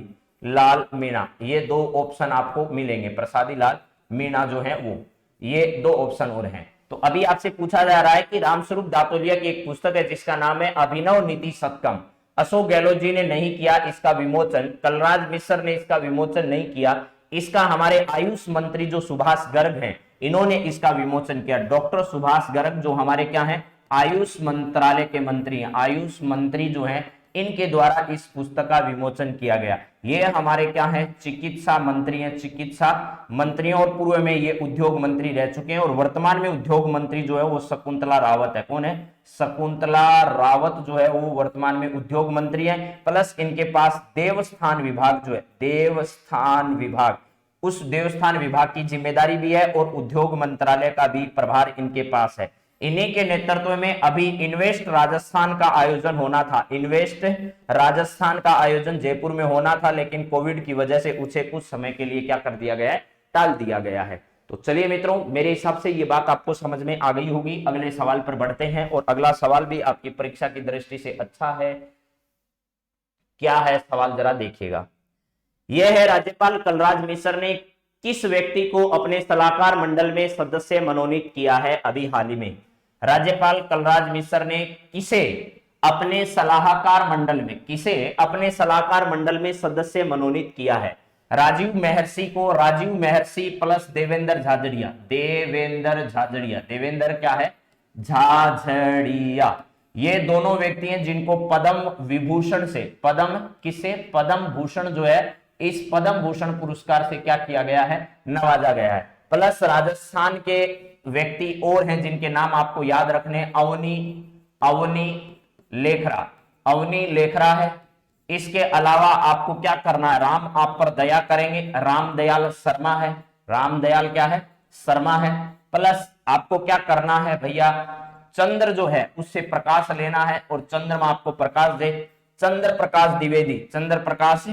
A: लाल मीणा, ये दो ऑप्शन आपको मिलेंगे। प्रसादी लाल मीणा जो है वो, ये दो ऑप्शन और हैं। तो अभी आपसे पूछा जा रहा है कि रामस्वरूप दातोलिया की एक पुस्तक है जिसका नाम है अभिनव नीति शतकम, अशोक गहलोत जी ने नहीं किया इसका विमोचन, कलराज मिश्र ने इसका विमोचन नहीं किया, इसका हमारे आयुष मंत्री जो सुभाष गर्ग हैं इन्होंने इसका विमोचन किया। डॉक्टर सुभाष गर्ग जो हमारे क्या हैं, आयुष मंत्रालय के मंत्री हैं, आयुष मंत्री जो हैं इनके द्वारा इस पुस्तक का विमोचन किया गया। ये हमारे क्या है, चिकित्सा मंत्री हैं, चिकित्सा मंत्री, और पूर्व में ये उद्योग मंत्री रह चुके हैं, और वर्तमान में उद्योग मंत्री जो है वो शकुंतला रावत है। कौन है, शकुंतला रावत जो है वो वर्तमान में उद्योग मंत्री है। प्लस इनके पास देवस्थान विभाग जो है, देवस्थान विभाग, उस देवस्थान विभाग की जिम्मेदारी भी है और उद्योग मंत्रालय का भी प्रभार इनके पास है। इन्हीं के नेतृत्व में अभी इन्वेस्ट राजस्थान का आयोजन होना था, इन्वेस्ट राजस्थान का आयोजन जयपुर में होना था, लेकिन कोविड की वजह से उसे कुछ समय के लिए क्या कर दिया गया है, टाल दिया गया है। तो चलिए मित्रों, मेरे हिसाब से ये बात आपको समझ में आ गई होगी। अगले सवाल पर बढ़ते हैं, और अगला सवाल भी आपकी परीक्षा की दृष्टि से अच्छा है। क्या है सवाल, जरा देखिएगा। यह है, राज्यपाल कलराज मिश्र ने किस व्यक्ति को अपने सलाहकार मंडल में सदस्य मनोनीत किया है अभी हाल ही में? राज्यपाल कलराज मिश्र ने किसे अपने सलाहकार मंडल में, किसे अपने सलाहकार मंडल में सदस्य मनोनीत किया है? राजीव महर्षि को, राजीव महर्षि प्लस देवेंद्र झाझड़िया, देवेंद्र झाझड़िया, देवेंद्र क्या है, झाझड़िया, ये दोनों व्यक्ति हैं जिनको पद्म विभूषण से, पद्म किसे, पद्म भूषण जो है, इस पद्म भूषण पुरस्कार से क्या किया गया है, नवाजा गया है। प्लस राजस्थान के व्यक्ति और हैं जिनके नाम आपको याद रखने, अवनी, अवनी लेखरा, अवनी लेखरा है। इसके अलावा आपको क्या करना है, राम आप पर दया करेंगे, रामदयाल शर्मा है, रामदयाल क्या है, शर्मा है। प्लस आपको क्या करना है भैया, चंद्र जो है उससे प्रकाश लेना है, और चंद्रमा आपको प्रकाश दे, चंद्र प्रकाश द्विवेदी, चंद्र प्रकाश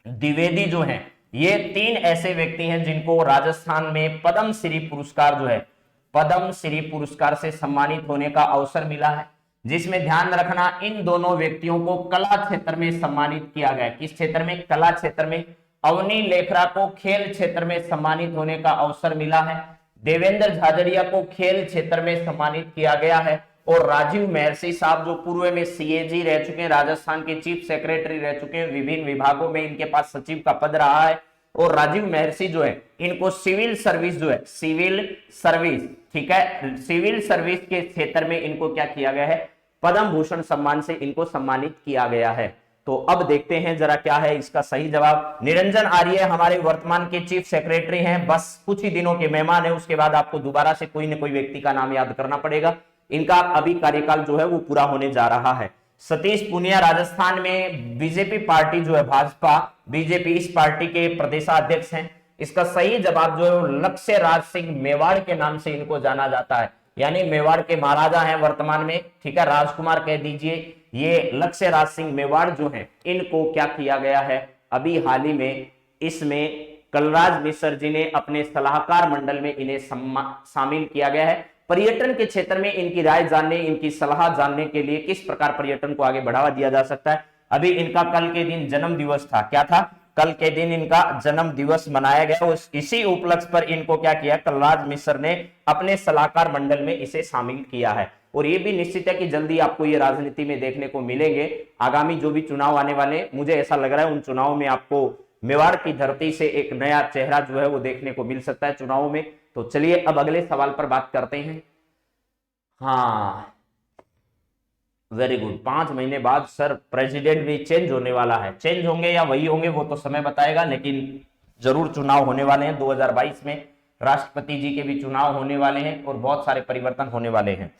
A: द्विवेदी जो है, ये तीन ऐसे व्यक्ति हैं जिनको राजस्थान में पद्म श्री पुरस्कार जो है, पद्म श्री पुरस्कार से सम्मानित होने का अवसर मिला है। जिसमें ध्यान रखना, इन दोनों व्यक्तियों को कला क्षेत्र में सम्मानित किया गया। किस क्षेत्र में, कला क्षेत्र में। अवनी लेखरा को खेल क्षेत्र में सम्मानित होने का अवसर मिला है, देवेंद्र झाझड़िया को खेल क्षेत्र में सम्मानित किया गया है, और राजीव महर्षि साहब जो पूर्व में सीएजी रह चुके हैं, राजस्थान के चीफ सेक्रेटरी रह चुके हैं, विभिन्न विभागों में इनके पास सचिव का पद रहा है, और राजीव महर्षि जो है इनको सिविल सर्विस जो है, सिविल सर्विस, ठीक है, सिविल सर्विस के क्षेत्र में इनको क्या किया गया है, पद्म भूषण सम्मान से इनको सम्मानित किया गया है। तो अब देखते हैं जरा क्या है इसका सही जवाब। निरंजन आर्य हमारे वर्तमान के चीफ सेक्रेटरी हैं, बस कुछ ही दिनों के मेहमान है, उसके बाद आपको दोबारा से कोई न कोई व्यक्ति का नाम याद करना पड़ेगा। इनका अभी कार्यकाल जो है वो पूरा होने जा रहा है। सतीश पूनिया राजस्थान में बीजेपी पार्टी जो है, भाजपा बीजेपी, इस पार्टी के प्रदेशाध्यक्ष हैं। इसका सही जवाब जो है लक्ष्य राज सिंह मेवाड़ के नाम से इनको जाना जाता है, यानी मेवाड़ के महाराजा हैं वर्तमान में, ठीक है, राजकुमार कह दीजिए। ये लक्ष्य राज सिंह मेवाड़ जो हैं, इनको क्या किया गया है अभी हाल ही में, इसमें कलराज मिश्र जी ने अपने सलाहकार मंडल में इन्हें शामिल किया गया है। पर्यटन के क्षेत्र में इनकी राय जानने, इनकी सलाह जानने के लिए किस प्रकार पर्यटन को आगे बढ़ावा दिया जा सकता है। अभी इनका कल के दिन जन्म दिवस था, क्या था, कल के दिन इनका जन्म दिवस मनाया गया। इसी उपलक्ष्य पर इनको क्या किया, कलराज मिश्र ने अपने सलाहकार मंडल में इसे शामिल किया है। और ये भी निश्चित है कि जल्दी आपको ये राजनीति में देखने को मिलेंगे। आगामी जो भी चुनाव आने वाले, मुझे ऐसा लग रहा है उन चुनावों में आपको मेवाड़ की धरती से एक नया चेहरा जो है वो देखने को मिल सकता है चुनावों में। तो चलिए अब अगले सवाल पर बात करते हैं। हाँ, वेरी गुड। 5 महीने बाद सर प्रेसिडेंट भी चेंज होने वाला है, चेंज होंगे या वही होंगे वो तो समय बताएगा, लेकिन जरूर चुनाव होने वाले हैं। 2022 में राष्ट्रपति जी के भी चुनाव होने वाले हैं और बहुत सारे परिवर्तन होने वाले हैं।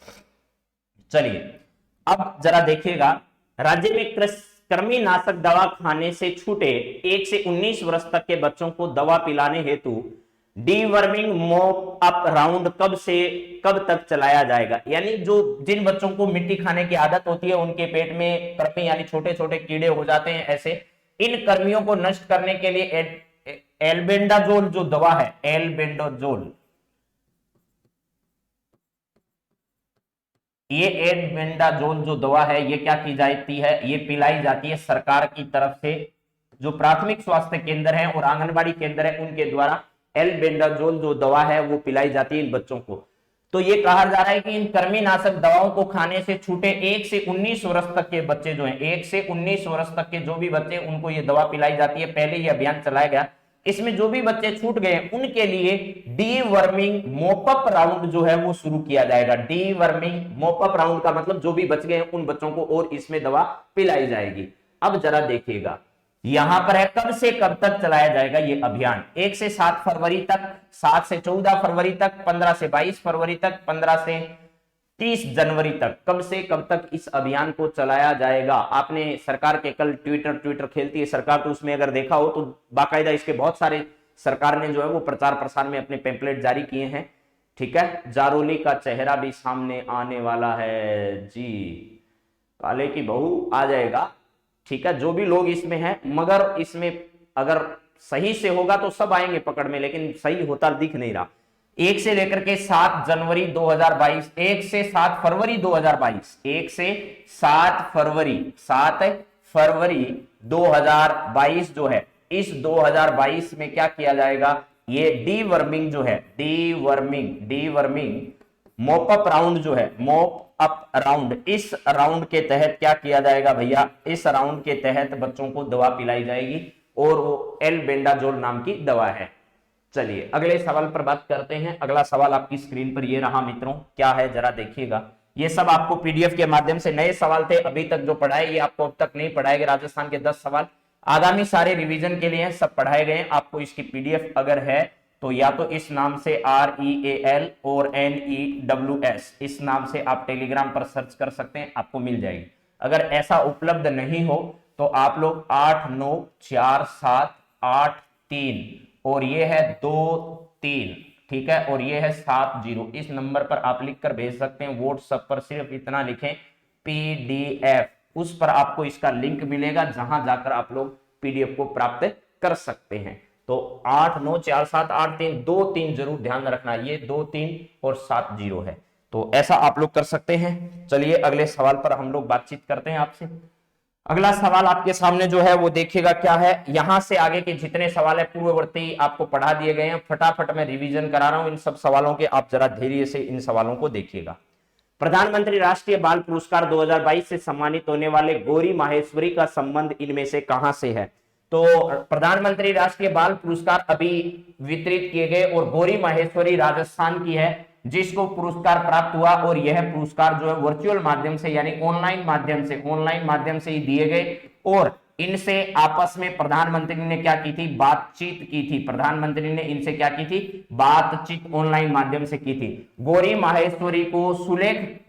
A: चलिए अब जरा देखिएगा, राज्य में कृमि नाशक दवा खाने से छूटे 1 से 19 वर्ष तक के बच्चों को दवा पिलाने हेतु डीवर्मिंग मॉप अप राउंड कब से कब तक चलाया जाएगा। यानी जो जिन बच्चों को मिट्टी खाने की आदत होती है, उनके पेट में कृमि यानी छोटे छोटे कीड़े हो जाते हैं, ऐसे इन कृमियों को नष्ट करने के लिए एल्बेंडाजोल जो दवा है, एल्बेंडाजोल, ये एल्बेंडाजोल जो दवा है ये क्या की जाती है, ये पिलाई जाती है सरकार की तरफ से, जो प्राथमिक स्वास्थ्य केंद्र है और आंगनबाड़ी केंद्र है उनके द्वारा एल्बेंडाजोल जो दवा है वो पिलाई जाती है इन बच्चों को। तो ये कहा जा रहा है कि इन कृमिनाशक दवाओं को खाने से छूटे 1 से 19 वर्ष तक के बच्चे जो हैं, 1 से 19 वर्ष तक के जो भी बच्चे, उनको ये दवा पिलाई जाती है। पहले ये अभियान चलाया गया, इसमें जो भी बच्चे छूट गए उनके लिए डीवर्मिंग मोपअप राउंड जो है वो शुरू किया जाएगा। डीवर्मिंग मोपअप राउंड का मतलब जो भी बच गए उन बच्चों को और इसमें दवा पिलाई जाएगी। अब जरा देखिएगा यहां पर है कब से कब तक चलाया जाएगा ये अभियान, 1 से 7 फरवरी तक, 7 से 14 फरवरी तक, 15 से 22 फरवरी तक, 15 से 30 जनवरी तक, कब से कब तक इस अभियान को चलाया जाएगा। आपने सरकार के कल ट्विटर खेलती है सरकार, तो उसमें अगर देखा हो तो बाकायदा इसके बहुत सारे सरकार ने जो है वो प्रचार प्रसार में अपने पेम्पलेट जारी किए हैं। ठीक है, जारोली का चेहरा भी सामने आने वाला है जी, काले की बहू आ जाएगा। ठीक है, जो भी लोग इसमें हैं, मगर इसमें अगर सही से होगा तो सब आएंगे पकड़ में, लेकिन सही होता दिख नहीं रहा। 1 से लेकर के 7 जनवरी 2022, 1 से 7 फरवरी 2022, 1 से 7 फरवरी 2022 जो है, इस 2022 में क्या किया जाएगा, ये डीवर्मिंग जो है, डीवर्मिंग मोपअप राउंड जो है, मोप अप राउंड, इस राउंड के तहत क्या किया जाएगा भैया, इस राउंड के तहत बच्चों को दवा पिलाई जाएगी और वो एल्बेंडाजोल नाम की दवा है। चलिए अगले सवाल पर बात करते हैं। अगला सवाल आपकी स्क्रीन पर ये रहा मित्रों, क्या है जरा देखिएगा। ये सब आपको पीडीएफ के माध्यम से नए सवाल थे, अभी तक जो पढ़ाए ये आपको अब तक नहीं पढ़ाए गए। राजस्थान के 10 सवाल आगामी सारे रिवीजन के लिए सब पढ़ाए गए। आपको इसकी पीडीएफ अगर है तो या तो इस नाम से REAL और NEWS, इस नाम से आप टेलीग्राम पर सर्च कर सकते हैं, आपको मिल जाएगी। अगर ऐसा उपलब्ध नहीं हो तो आप लोग 894783 और ये है 23, ठीक है, और ये है 70, इस नंबर पर आप लिख कर भेज सकते हैं। व्हाट्सएप पर सिर्फ इतना लिखें PDF, उस पर आपको इसका लिंक मिलेगा जहां जाकर आप लोग PDF को प्राप्त कर सकते हैं। तो 894783 23 जरूर ध्यान रखना, ये 23 और 70 है, तो ऐसा आप लोग कर सकते हैं। चलिए अगले सवाल पर हम लोग बातचीत करते हैं आपसे। अगला सवाल आपके सामने जो है वो देखिएगा क्या है। यहां से आगे के जितने सवाल है पूर्ववर्ती आपको पढ़ा दिए गए हैं, फटाफट मैं रिवीजन करा रहा हूं इन सब सवालों के, आप जरा धैर्य से इन सवालों को देखिएगा। प्रधानमंत्री राष्ट्रीय बाल पुरस्कार 2022 से सम्मानित होने वाले गौरी माहेश्वरी का संबंध इनमें से कहां से है। तो प्रधानमंत्री राष्ट्रीय बाल पुरस्कार अभी वितरित किए गए और गौरी माहेश्वरी राजस्थान की है जिसको पुरस्कार प्राप्त हुआ, और यह पुरस्कार जो है वर्चुअल माध्यम से यानी ऑनलाइन माध्यम से ही दिए गए। और इनसे आपस में प्रधानमंत्री ने क्या की थी, बातचीत की थी। प्रधानमंत्री ने इनसे क्या की थी, बातचीत ऑनलाइन माध्यम से की थी। गौरी माहेश्वरी को सुलेख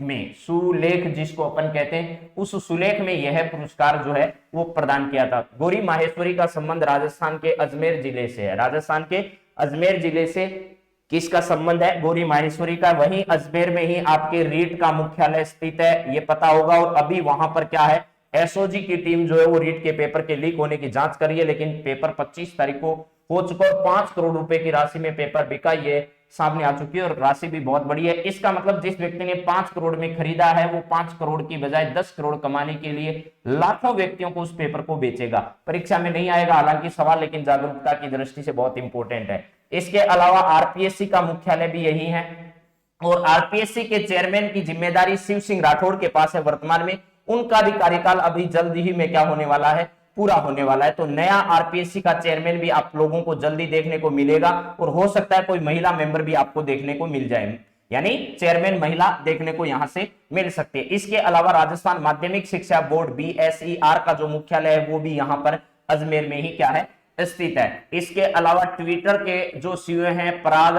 A: जिसको अपन कहते हैं, उस सुलेख में यह पुरस्कार जो है वो प्रदान किया था। गौरी माहेश्वरी का संबंध राजस्थान के अजमेर जिले से है। राजस्थान के अजमेर जिले से किसका संबंध है, गौरी माहेश्वरी का। वहीं अजमेर में ही आपके रीट का मुख्यालय स्थित है, ये पता होगा। और अभी वहां पर क्या है, एसओजी की टीम जो है वो रीट के पेपर के लीक होने की जांच कर रही है, लेकिन पेपर 25 तारीख को हो चुका और 5 करोड़ रुपए की राशि में पेपर बिका, ये सामने आ चुकी है और राशि भी बहुत बड़ी है। इसका मतलब जिस व्यक्ति ने 5 करोड़ में खरीदा है वो 5 करोड़ की बजाय 10 करोड़ कमाने के लिए लाखों व्यक्तियों को उस पेपर को बेचेगा। परीक्षा में नहीं आएगा हालांकि सवाल, लेकिन जागरूकता की दृष्टि से बहुत इंपॉर्टेंट है। इसके अलावा आरपीएससी का मुख्यालय भी यही है और आरपीएससी के चेयरमैन की जिम्मेदारी शिव सिंह राठौड़ के पास है वर्तमान में। उनका भी कार्यकाल अभी जल्द ही में क्या होने वाला है, पूरा होने वाला है। तो नया आरपीएससी का चेयरमैन भी आप लोगों को जल्दी देखने को मिलेगा और हो सकता है कोई महिला मेंबर भी आपको देखने को मिल जाए, यानी चेयरमैन महिला देखने को यहां से मिल सकती है। इसके अलावा राजस्थान माध्यमिक शिक्षा बोर्ड BSER का जो मुख्यालय है वो भी यहां पर अजमेर में ही क्या है, स्थित है। इसके अलावा ट्विटर के जो सीईओ हैं पराग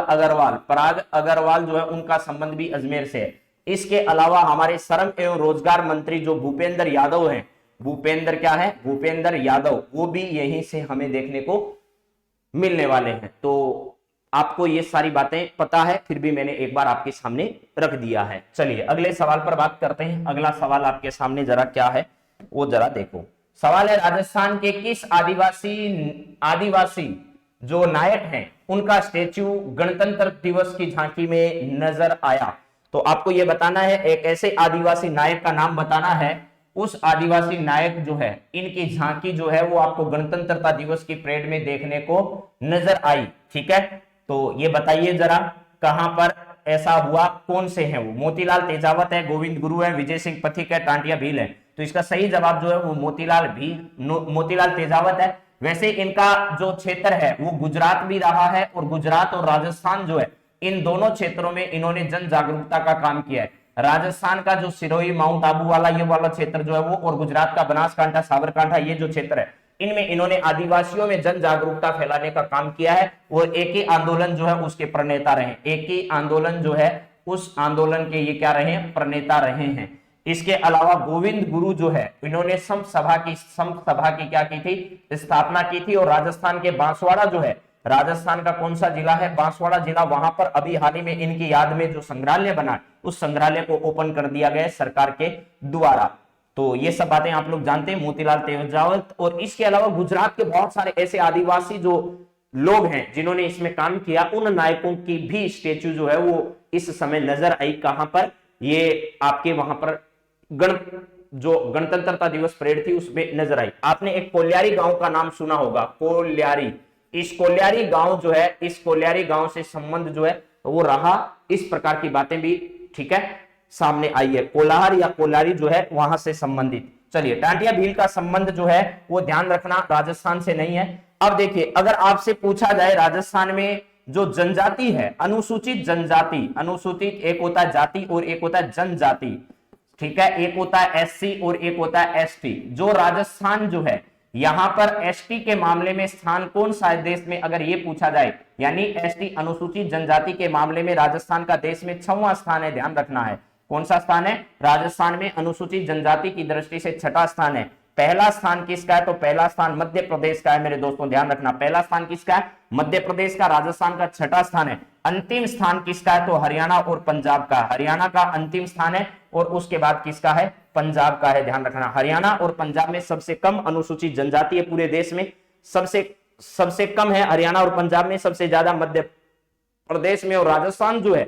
A: अग्रवाल जो है उनका संबंध भी अजमेर से है। इसके अलावा हमारे श्रम एवं रोजगार मंत्री जो भूपेंद्र यादव हैं, भूपेंद्र यादव, वो भी यहीं से हमें देखने को मिलने वाले हैं। तो आपको ये सारी बातें पता है, फिर भी मैंने एक बार आपके सामने रख दिया है। चलिए अगले सवाल पर बात करते हैं। अगला सवाल आपके सामने जरा क्या है वो जरा देखो। सवाल है राजस्थान के किस आदिवासी जो नायक हैं उनका स्टेच्यू गणतंत्र दिवस की झांकी में नजर आया। तो आपको यह बताना है एक ऐसे आदिवासी नायक का नाम बताना है, उस आदिवासी नायक जो है इनकी झांकी जो है वो आपको गणतंत्रता दिवस की परेड में देखने को नजर आई। ठीक है, तो ये बताइए जरा कहां पर ऐसा हुआ, कौन से हैं वो? मोतीलाल तेजावत है, गोविंद गुरु है, विजय सिंह पथिक है, टांटिया भील है। तो इसका सही जवाब जो है वो मोतीलाल तेजावत है। वैसे इनका जो क्षेत्र है वो गुजरात भी रहा है, और गुजरात और राजस्थान जो है इन दोनों क्षेत्रों में इन्होंने जन जागरूकता का काम किया है। राजस्थान का जो सिरोही माउंट आबू वाला ये वाला क्षेत्र जो है वो, और गुजरात का बनासकांठा साबरकांठा ये जो क्षेत्र है, इनमें इन्होंने आदिवासियों में जन जागरूकता फैलाने का काम किया है, और एक ही आंदोलन जो है उसके प्रणेता रहे। एक ही आंदोलन जो है उस आंदोलन के ये क्या रहे? प्रणेता रहे हैं। इसके अलावा गोविंद गुरु जो है इन्होंने संत सभा की क्या की थी? स्थापना की थी। और राजस्थान के बांसवाड़ा जो है, राजस्थान का कौन सा जिला है? बांसवाड़ा जिला, वहां पर अभी हाल ही में इनकी याद में जो संग्रहालय बना उस संग्रहालय को ओपन कर दिया गया सरकार के द्वारा। तो ये सब बातें आप लोग जानते हैं, मोतीलाल तेजावत। और इसके अलावा गुजरात के बहुत सारे ऐसे आदिवासी जो लोग हैं जिन्होंने इसमें काम किया, उन नायकों की भी स्टेच्यू जो है वो इस समय नजर आई। कहां पर? ये आपके वहां पर जो गणतंत्रता दिवस परेड थी उसमें नजर आई। आपने एक कोल्यारी गांव का नाम सुना होगा, कोल्यारी। इस कोल्यारी गांव जो है, इस कोल्यारी गांव से संबंध जो है वो रहा। इस प्रकार की बातें भी ठीक है सामने आई है। कोलाहर या कोलारी जो है वहां से संबंधित। चलिए, टांटिया भील का संबंध जो है वो ध्यान रखना राजस्थान से नहीं है। अब देखिए, अगर आपसे पूछा जाए राजस्थान में जो जनजाति है, अनुसूचित जनजाति, अनुसूचित एक होता है जाति और एक होता है जनजाति। ठीक है, एक होता है एससी और एक होता है एसटी। जो राजस्थान जो है यहां पर एसटी के मामले में स्थान कौन सा है देश में, अगर ये पूछा जाए, यानी एसटी अनुसूचित जनजाति के मामले में राजस्थान का देश में 6वां स्थान है। ध्यान रखना है कौन सा स्थान है? राजस्थान में अनुसूचित जनजाति की दृष्टि से 6वां स्थान है। पहला स्थान किसका है? तो पहला स्थान मध्य प्रदेश का है मेरे दोस्तों, ध्यान रखना। पहला स्थान किसका है? मध्य प्रदेश का। राजस्थान का 6वां स्थान है। अंतिम स्थान किसका है? तो हरियाणा और पंजाब का। हरियाणा का अंतिम स्थान है, और उसके बाद किसका है? पंजाब का है। ध्यान रखना, हरियाणा और पंजाब में सबसे कम अनुसूचित जनजाति है पूरे देश में। सबसे कम है हरियाणा और पंजाब में, सबसे ज्यादा मध्य प्रदेश में। और राजस्थान जो है,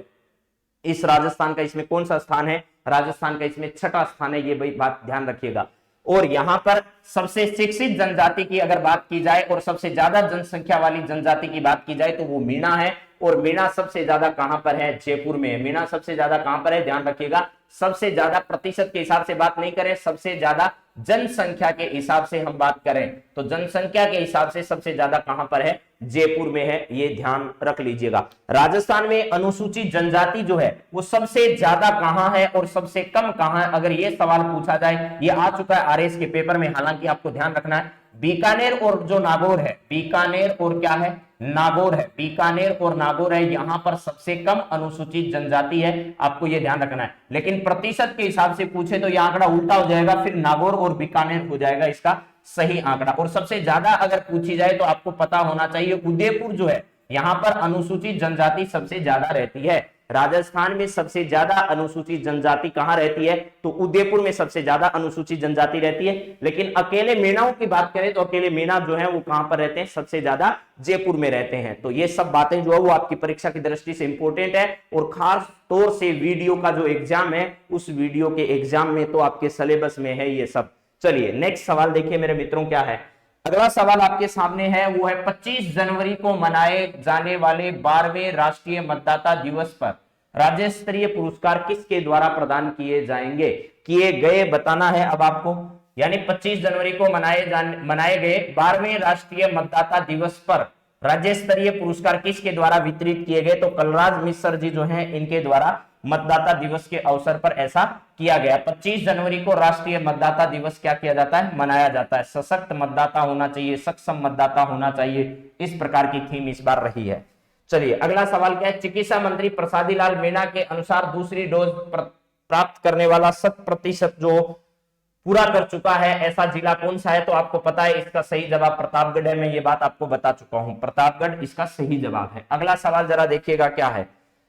A: इस राजस्थान का इसमें कौन सा स्थान है? राजस्थान का इसमें 6वां स्थान है। ये बात ध्यान रखिएगा। और यहां पर सबसे शिक्षित जनजाति की अगर बात की जाए और सबसे ज्यादा जनसंख्या वाली जनजाति की बात की जाए तो वो मीणा है। और मीणा सबसे ज्यादा कहां पर है? जयपुर में है। मीणा सबसे ज्यादा कहां पर है? ध्यान रखिएगा, सबसे ज्यादा प्रतिशत के हिसाब से बात नहीं करें, सबसे ज्यादा जनसंख्या के हिसाब से हम बात करें तो जनसंख्या के हिसाब से सबसे ज्यादा कहां पर है? जयपुर में है। ये ध्यान रख लीजिएगा। राजस्थान में अनुसूचित जनजाति जो है वो सबसे ज्यादा कहां है और सबसे कम कहां है, अगर ये सवाल पूछा जाए, ये आ चुका है आरएस के पेपर में। हालांकि आपको ध्यान रखना है, बीकानेर और जो नागौर है, बीकानेर और क्या है? नागौर है। बीकानेर और नागौर है, यहां पर सबसे कम अनुसूचित जनजाति है। आपको यह ध्यान रखना है। लेकिन प्रतिशत के हिसाब से पूछे तो यह आंकड़ा उल्टा हो जाएगा, फिर नागौर और बीकानेर हो जाएगा इसका सही आंकड़ा। और सबसे ज्यादा अगर पूछी जाए तो आपको पता होना चाहिए, उदयपुर जो है यहां पर अनुसूचित जनजाति सबसे ज्यादा रहती है। राजस्थान में सबसे ज्यादा अनुसूचित जनजाति कहां रहती है? तो उदयपुर में सबसे ज्यादा अनुसूचित जनजाति रहती है। लेकिन अकेले मीणाओं की बात करें तो अकेले मीणा जो है वो कहां पर रहते हैं? सबसे ज्यादा जयपुर में रहते हैं। तो ये सब बातें जो है वो आपकी परीक्षा की दृष्टि से इंपॉर्टेंट है। और खास तौर से वीडियो का जो एग्जाम है, उस वीडियो के एग्जाम में तो आपके सिलेबस में है ये सब। चलिए नेक्स्ट सवाल देखिए मेरे मित्रों, क्या है अगला सवाल आपके सामने है, वो है 25 जनवरी को मनाए जाने वाले 12वें राष्ट्रीय मतदाता दिवस पर राज्य स्तरीय पुरस्कार किसके द्वारा प्रदान किए जाएंगे? किए गए बताना है अब आपको। यानी 25 जनवरी को मनाए गए 12वें राष्ट्रीय मतदाता दिवस पर राज्य स्तरीय पुरस्कार किसके द्वारा वितरित किए गए? तो कलराज मिश्र जी जो हैं इनके द्वारा मतदाता दिवस के अवसर पर ऐसा किया गया। 25 जनवरी को राष्ट्रीय मतदाता दिवस क्या किया जाता है? मनाया जाता है। सशक्त मतदाता होना चाहिए, सक्षम मतदाता होना चाहिए, इस प्रकार की थीम इस बार रही है। चलिए अगला सवाल क्या है? चिकित्सा मंत्री प्रसादी लाल मीणा के अनुसार दूसरी डोज प्राप्त करने वाला 100% जो पूरा कर चुका है ऐसा जिला कौन सा है? तो आपको पता है इसका सही जवाब प्रतापगढ़ है। मैं ये बात आपको बता चुका हूं, प्रतापगढ़ इसका सही जवाब है। अगला सवाल जरा देखिएगा क्या है।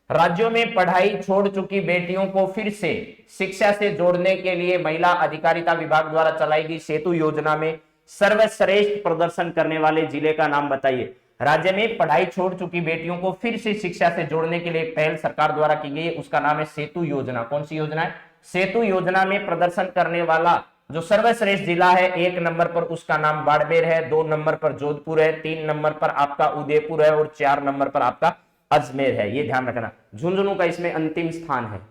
A: राज्यों में पढ़ाई छोड़ चुकी बेटियों को फिर से शिक्षा से जोड़ने के लिए महिला अधिकारिता विभाग द्वारा चलाई गई सेतु योजना में सर्वश्रेष्ठ प्रदर्शन करने वाले जिले का नाम बताइए। राज्य में पढ़ाई छोड़ चुकी बेटियों को फिर से शिक्षा से जोड़ने के लिए एक पहल सरकार द्वारा की गई है, उसका नाम है सेतु योजना। कौन सी योजना है? सेतु योजना में प्रदर्शन करने वाला जो सर्वश्रेष्ठ जिला है, 1 नंबर पर उसका नाम बाड़मेर है, 2 नंबर पर जोधपुर है, 3 नंबर पर आपका उदयपुर है और 4 नंबर पर आपका अजमेर है। ये ध्यान रखना, झुंझुनू का इसमें अंतिम स्थान है।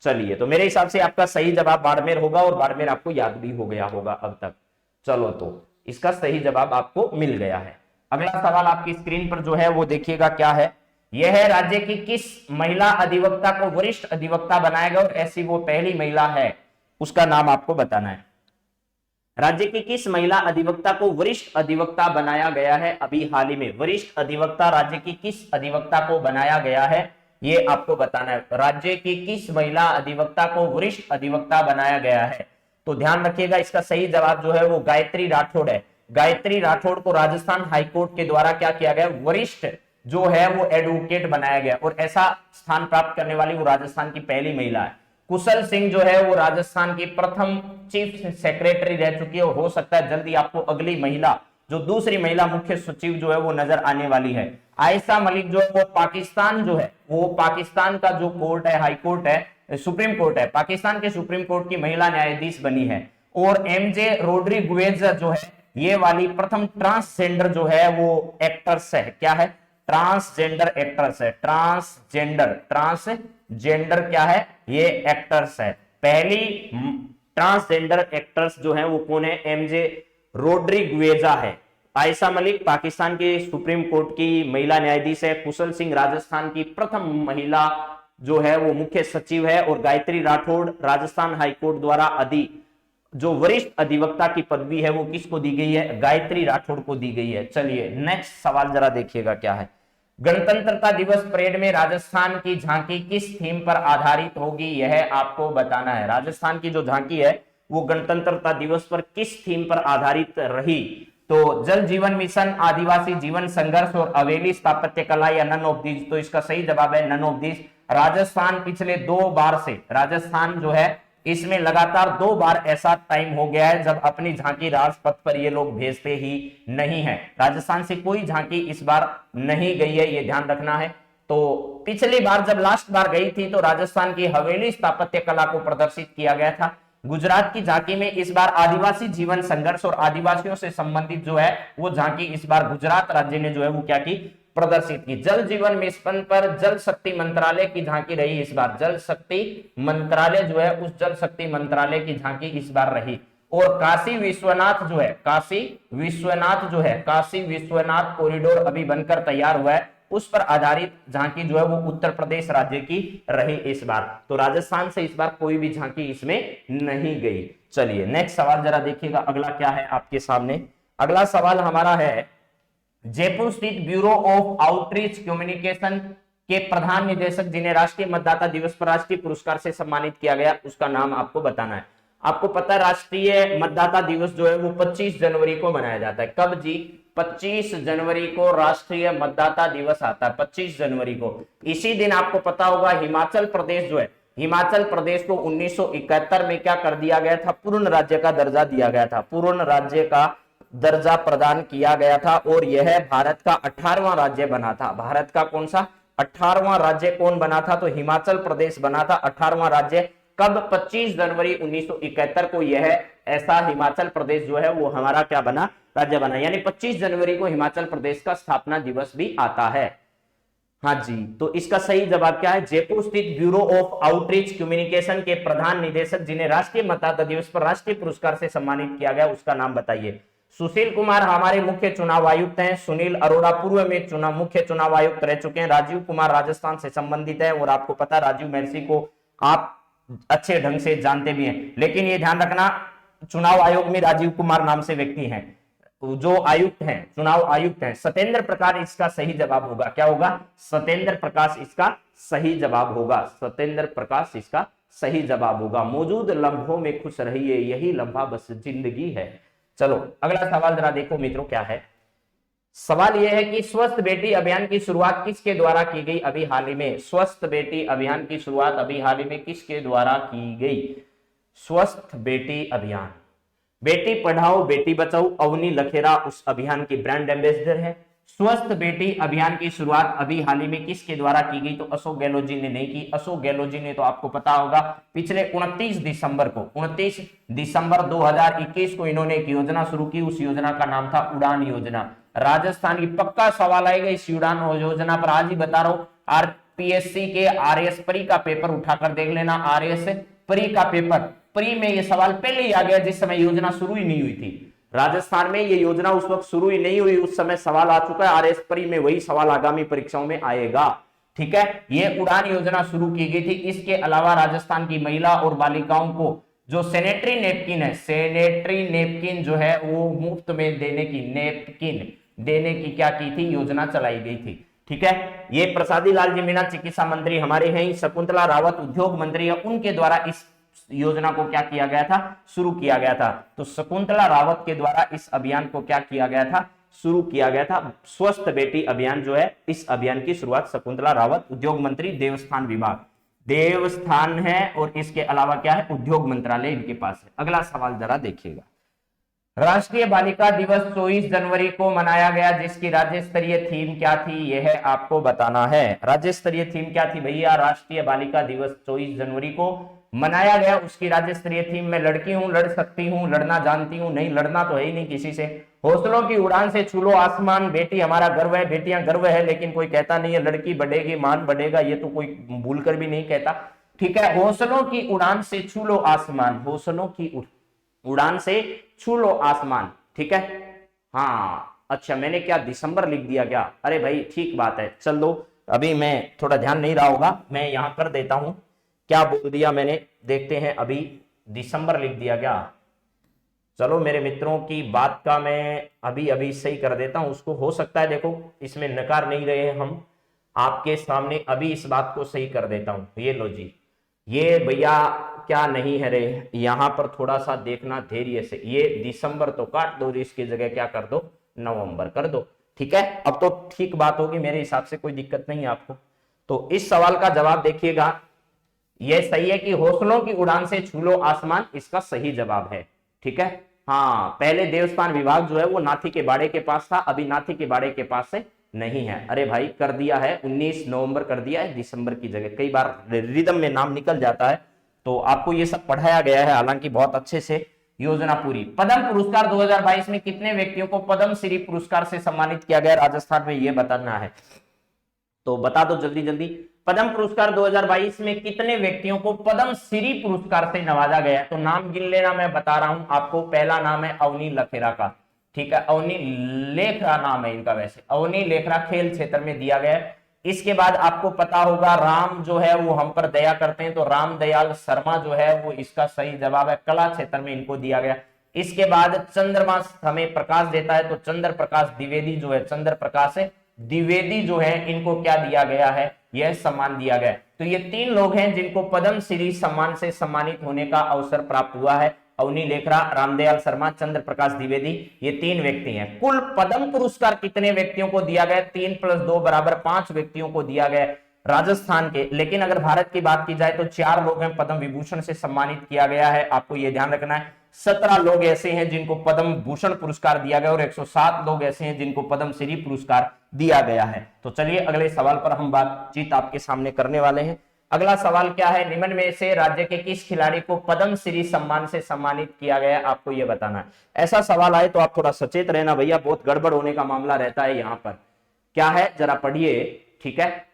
A: चलिए, तो मेरे हिसाब से आपका सही जवाब बाड़मेर होगा और बाड़मेर आपको याद भी हो गया होगा अब तक। चलो, तो इसका सही जवाब आपको मिल गया है। अगला सवाल आपकी स्क्रीन पर जो है वो देखिएगा क्या है। यह है, राज्य की किस महिला अधिवक्ता को वरिष्ठ अधिवक्ता बनाया गया और ऐसी वो पहली महिला है, उसका नाम आपको बताना है। राज्य की किस महिला अधिवक्ता को वरिष्ठ अधिवक्ता बनाया गया है अभी हाल ही में? वरिष्ठ अधिवक्ता राज्य की किस अधिवक्ता को बनाया गया है, ये आपको बताना है। राज्य की किस महिला अधिवक्ता को वरिष्ठ अधिवक्ता बनाया गया है? तो ध्यान रखिएगा, इसका सही जवाब जो है वो गायत्री राठौड़ है। गायत्री राठौड़ को राजस्थान हाईकोर्ट के द्वारा क्या किया गया? वरिष्ठ जो है वो एडवोकेट बनाया गया और ऐसा स्थान प्राप्त करने वाली वो राजस्थान की पहली महिला है। कुशल सिंह जो है वो राजस्थान की प्रथम चीफ सेक्रेटरी रह चुकी है और हो सकता है जल्दी आपको अगली महिला, जो दूसरी महिला मुख्य सचिव जो है वो नजर आने वाली है। आयशा मलिक जो है वो पाकिस्तान जो है वो पाकिस्तान का जो कोर्ट है, हाई कोर्ट है, सुप्रीम कोर्ट है, पाकिस्तान के सुप्रीम कोर्ट की महिला न्यायाधीश बनी है। और एमजे रोड्रिगुएज जो है ये वाली प्रथम ट्रांसजेंडर जो है वो एक्ट्रेस है। क्या है? ट्रांसजेंडर एक्ट्रेस है। ट्रांसजेंडर क्या है? ये एक्ट्रेस है। पहली ट्रांसजेंडर एक्ट्रेस जो है वो कौन है? एमजे रोड्रिगुएजा है। आयशा मलिक पाकिस्तान के सुप्रीम कोर्ट की महिला न्यायाधीश है। कुशल सिंह राजस्थान की प्रथम महिला जो है वो मुख्य सचिव है। और गायत्री राठौड़ राजस्थान हाईकोर्ट द्वारा जो वरिष्ठ अधिवक्ता की पदवी है वो किसको दी गई है? गायत्री राठौड़ को दी गई है। चलिए, नेक्स्ट सवाल जरा देखिएगा क्या है। गणतंत्रता दिवस परेड में राजस्थान की झांकी किस थीम पर आधारित होगी, यह आपको बताना है। राजस्थान की जो झांकी है वो गणतंत्रता दिवस पर किस थीम पर आधारित रही? तो जल जीवन मिशन, आदिवासी जीवन संघर्ष और हवेली स्थापत्य कला या नन ऑफ दीज? तो इसका सही जवाब है नन ऑफ दीज। राजस्थान पिछले 2 बार से, राजस्थान जो है इसमें लगातार 2 बार ऐसा टाइम हो गया है जब अपनी झांकी राजपथ पर ये लोग भेजते ही नहीं है। राजस्थान से कोई झांकी इस बार नहीं गई है, ये ध्यान रखना है। तो पिछली बार जब लास्ट बार गई थी तो राजस्थान की हवेली स्थापत्य कला को प्रदर्शित किया गया था। गुजरात की झांकी में इस बार आदिवासी जीवन संघर्ष और आदिवासियों से संबंधित जो है वो झांकी इस बार गुजरात राज्य ने जो है वो क्या की? प्रदर्शित की। जल जीवन मिशन पर जल शक्ति मंत्रालय की झांकी रही इस बार। जल शक्ति मंत्रालय जो है उस जल शक्ति मंत्रालय की झांकी इस बार रही। और काशी विश्वनाथ जो है, काशी विश्वनाथ कॉरिडोर अभी बनकर तैयार हुआ है, उस पर आधारित झांकी जो है वो उत्तर प्रदेश राज्य की रही इस बार। तो राजस्थान से इस बार कोई भी झांकी इसमें नहीं गई। चलिए, नेक्स्ट सवाल जरा देखिएगा अगला क्या है आपके सामने। अगला सवाल हमारा है, जयपुर स्थित ब्यूरो ऑफ आउटरीच कम्युनिकेशन के प्रधान निदेशक जिन्हें राष्ट्रीय मतदाता दिवस पर राष्ट्रीय पुरस्कार से सम्मानित किया गया, उसका नाम आपको बताना है। आपको पता है राष्ट्रीय मतदाता दिवस जो है वो 25 जनवरी को मनाया जाता है। कब जी? 25 जनवरी को राष्ट्रीय मतदाता दिवस आता है, 25 जनवरी को। इसी दिन आपको पता होगा हिमाचल प्रदेश जो है, हिमाचल प्रदेश को 1971 में क्या कर दिया गया था? पूर्ण राज्य का दर्जा दिया गया था, पूर्ण राज्य का दर्जा प्रदान किया गया था। और यह भारत का 18वां राज्य बना था। भारत का कौन सा 18वां राज्य कौन बना था? तो हिमाचल प्रदेश बना था 18वां राज्य। कब? 25 जनवरी 1971 को यह ऐसा हिमाचल प्रदेश जो है वो हमारा क्या बना? राज्य बना। यानी 25 जनवरी को हिमाचल प्रदेश का स्थापना दिवस भी आता है। हाँ जी, तो इसका सही जवाब क्या है? जयपुर स्थित ब्यूरो ऑफ आउटरीच कम्युनिकेशन के प्रधान निदेशक जिन्हें राष्ट्रीय मतदाता दिवस पर राष्ट्रीय पुरस्कार से सम्मानित किया गया, उसका नाम बताइए। सुशील कुमार हमारे मुख्य चुनाव आयुक्त हैं। सुनील अरोड़ा पूर्व में मुख्य चुनाव आयुक्त रह चुके हैं। राजीव कुमार राजस्थान से संबंधित है और आपको पता राजीव महर्षि को आप अच्छे ढंग से जानते भी हैं। लेकिन ये ध्यान रखना, चुनाव आयोग में राजीव कुमार नाम से व्यक्ति हैं जो आयुक्त हैं, चुनाव आयुक्त हैं। सत्येंद्र प्रकाश इसका सही जवाब होगा। क्या होगा? सत्येंद्र प्रकाश इसका सही जवाब होगा। सत्येंद्र प्रकाश इसका सही जवाब होगा। मौजूद लम्हों में खुश रहिए, यही लम्हा बस जिंदगी है। चलो, अगला सवाल जरा देखो मित्रों क्या है। सवाल यह है कि स्वस्थ बेटी अभियान की शुरुआत किसके द्वारा की गई अभी हाल ही में? स्वस्थ बेटी अभियान की शुरुआत अभी हाल ही में किसके द्वारा की गई? स्वस्थ बेटी अभियान, बेटी पढ़ाओ बेटी बचाओ, अवनी लखेरा उस अभियान की ब्रांड एम्बेसडर है। स्वस्थ बेटी अभियान की शुरुआत अभी हाल ही में किसके द्वारा की गई? तो अशोक गहलोत जी ने नहीं की। अशोक गहलोत जी ने तो आपको पता होगा पिछले 29 दिसंबर 2021 को इन्होंने एक योजना शुरू की। उस योजना का नाम था उड़ान योजना। राजस्थान की पक्का सवाल आएगा इस उड़ान योजना पर, आज ही बता रहा हूं। आरपीएससी के आरएस प्री का पेपर उठाकर देख लेना, आरएस प्री का पेपर, प्री में ये सवाल पहले ही आ गया जिस समय योजना शुरू ही नहीं हुई थी। राजस्थान में ये योजना उस वक्त शुरू ही नहीं हुई, उस समय सवाल आ चुका है। आरएस प्री में वही सवाल आगामी परीक्षाओं में आएगा। ठीक है, ये उड़ान योजना शुरू की गई थी। इसके अलावा राजस्थान की महिला और बालिकाओं को जो सैनिटरी नैपकिन है, सैनिटरी नैपकिन जो है वो मुफ्त में देने की, नैपकिन देने की क्या की थी, योजना चलाई गई थी। ठीक है, ये प्रसादी लाल जी मीणा चिकित्सा मंत्री हमारे हैं, शकुंतला रावत उद्योग मंत्री है, उनके द्वारा इस योजना को क्या किया गया था, शुरू किया गया था। तो शकुंतला रावत के द्वारा इस अभियान को क्या किया गया था, शुरू किया गया था। स्वस्थ बेटी अभियान जो है, इस अभियान की शुरुआत शकुंतला रावत, उद्योग मंत्री, देवस्थान विभाग, देवस्थान है, और इसके अलावा क्या है, उद्योग मंत्रालय इनके पास है। अगला सवाल जरा देखिएगा। राष्ट्रीय बालिका दिवस 24 जनवरी को मनाया गया, जिसकी राज्य स्तरीय थीम क्या थी, यह आपको बताना है। राज्य स्तरीय थीम क्या थी भैया? राष्ट्रीय बालिका दिवस 24 जनवरी को मनाया गया, उसकी राज्य स्तरीय थीम में लड़की हूं, लड़ सकती हूं, लड़ना जानती हूं, नहीं लड़ना तो है ही नहीं किसी से, हौसलों की उड़ान से छू लो आसमान, बेटी हमारा गर्व है, बेटियां गर्व है, लेकिन कोई कहता नहीं है लड़की बढ़ेगी मान बढ़ेगा, ये तो कोई भूलकर भी नहीं कहता। ठीक है, हौसलों की उड़ान से छू लो आसमान, हौसलों की उड़ान से छू लो आसमान। ठीक है, हाँ अच्छा मैंने क्या दिसंबर लिख दिया क्या? अरे भाई ठीक बात है, चल दो, अभी मैं थोड़ा ध्यान नहीं रहा होगा, मैं यहां कर देता हूं, क्या बोल दिया मैंने, देखते हैं, अभी दिसंबर लिख दिया क्या? चलो मेरे मित्रों की बात का मैं अभी अभी सही कर देता हूं उसको, हो सकता है देखो इसमें नकार नहीं रहे हम, आपके सामने अभी इस बात को सही कर देता हूं। ये लो जी, ये भैया क्या नहीं है रे, यहां पर थोड़ा सा देखना धैर्य से, ये दिसंबर तो काट दो, इसकी जगह क्या कर दो, नवंबर कर दो। ठीक है, अब तो ठीक बात होगी मेरे हिसाब से, कोई दिक्कत नहीं है आपको। तो इस सवाल का जवाब देखिएगा, यह सही है कि हौसलों की उड़ान से छू लो आसमान, इसका सही जवाब है। ठीक है, हाँ पहले देवस्थान विभाग जो है वो नाथी के बाड़े के पास था, अभी नाथी के बाड़े के पास से नहीं है। अरे भाई कर दिया है, 19 नवंबर कर दिया है, दिसंबर की जगह, कई बार रिदम में नाम निकल जाता है, तो आपको ये सब पढ़ाया गया है हालांकि बहुत अच्छे से, योजना पूरी। पद्म पुरस्कार 2022 में कितने व्यक्तियों को पद्म श्री पुरस्कार से सम्मानित किया गया राजस्थान में, ये बताना है, तो बता दो जल्दी जल्दी। पद्म पुरस्कार 2022 में कितने व्यक्तियों को पद्म श्री पुरस्कार से नवाजा गया? तो नाम गिन लेना, मैं बता रहा हूं आपको। पहला नाम है अवनी लखेरा का, ठीक है, अवनी लेखरा नाम है इनका, वैसे अवनी लेखरा खेल क्षेत्र में दिया गया। इसके बाद आपको पता होगा राम जो है वो हम पर दया करते हैं, तो राम दयाल शर्मा जो है वो इसका सही जवाब है, कला क्षेत्र में इनको दिया गया। इसके बाद चंद्रमा हमें प्रकाश देता है, तो चंद्र प्रकाश द्विवेदी जो है, चंद्र प्रकाश द्विवेदी जो है, इनको क्या दिया गया है, यह सम्मान दिया गया। तो ये तीन लोग हैं जिनको पद्म श्री सम्मान से सम्मानित होने का अवसर प्राप्त हुआ है, अवनी लेखरा, रामदयाल शर्मा, चंद्र प्रकाश द्विवेदी, ये तीन व्यक्ति हैं। कुल पद्म पुरस्कार कितने व्यक्तियों को दिया गया? 3 + 2 = 5 व्यक्तियों को दिया गया राजस्थान के। लेकिन अगर भारत की बात की जाए तो 4 लोग हैं पद्म विभूषण से सम्मानित किया गया है, आपको यह ध्यान रखना है। 17 लोग ऐसे हैं जिनको पद्म भूषण पुरस्कार दिया गया और 107 लोग ऐसे हैं जिनको पद्म श्री पुरस्कार दिया गया है। तो चलिए अगले सवाल पर हम बातचीत आपके सामने करने वाले हैं। अगला सवाल क्या है, निम्न में से राज्य के किस खिलाड़ी को पद्म श्री सम्मान से सम्मानित किया गया, आपको यह बताना है। ऐसा सवाल आए तो आप थोड़ा सचेत रहना भैया, बहुत गड़बड़ होने का मामला रहता है यहाँ पर। क्या है जरा पढ़िए, ठीक है।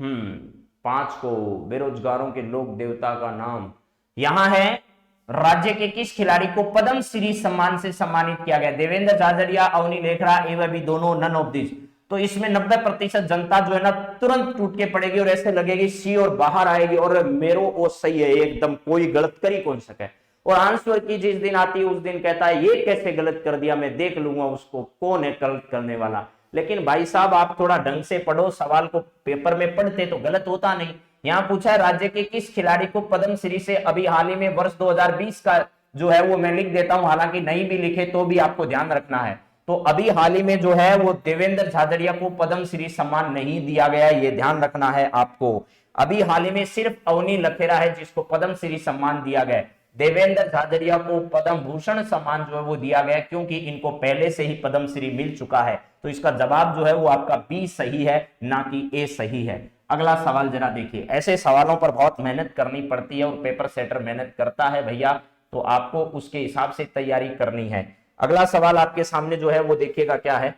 A: 5 को बेरोजगारों के लोक देवता का नाम, यहां है राज्य के किस खिलाड़ी को पद्म श्री सम्मान से सम्मानित किया गया? देवेंद्र झाझड़िया, अवनी लेखरा, एवं भी दोनों, नन ऑफ दिस। तो इसमें 90% जनता जो है ना तुरंत टूट के पड़ेगी और ऐसे लगेगी सी और बाहर आएगी और मेरो वो सही है एकदम, कोई गलत कर ही कौन सके। और आंसर की जिस दिन आती है उस दिन कहता है ये कैसे गलत कर दिया, मैं देख लूंगा उसको कौन है गलत करने वाला। लेकिन भाई साहब आप थोड़ा ढंग से पढ़ो, सवाल को पेपर में पढ़ते तो गलत होता नहीं। यहाँ पूछा है राज्य के किस खिलाड़ी को पद्म श्री से अभी हाल ही में वर्ष 2020 का जो है वो मैं लिख देता हूं, हालांकि नहीं भी लिखे तो भी आपको ध्यान रखना है। तो अभी हाल ही में जो है वो देवेंद्र झाझड़िया को पद्म श्री सम्मान नहीं दिया गया, ये ध्यान रखना है आपको। अभी हाल ही में सिर्फ अवनी लखेरा है जिसको पद्म श्री सम्मान दिया गया। देवेंद्र झाझड़िया को पद्म भूषण सम्मान जो है वो दिया गया क्योंकि इनको पहले से ही पद्मश्री मिल चुका है। तो इसका जवाब जो है वो आपका बी सही है, ना कि ए सही है। अगला सवाल जरा देखिए, ऐसे सवालों पर बहुत मेहनत करनी पड़ती है और पेपर सेटर मेहनत करता है भैया, तो आपको उसके हिसाब से तैयारी करनी है। अगला सवाल आपके सामने जो है वो देखिएगा क्या है,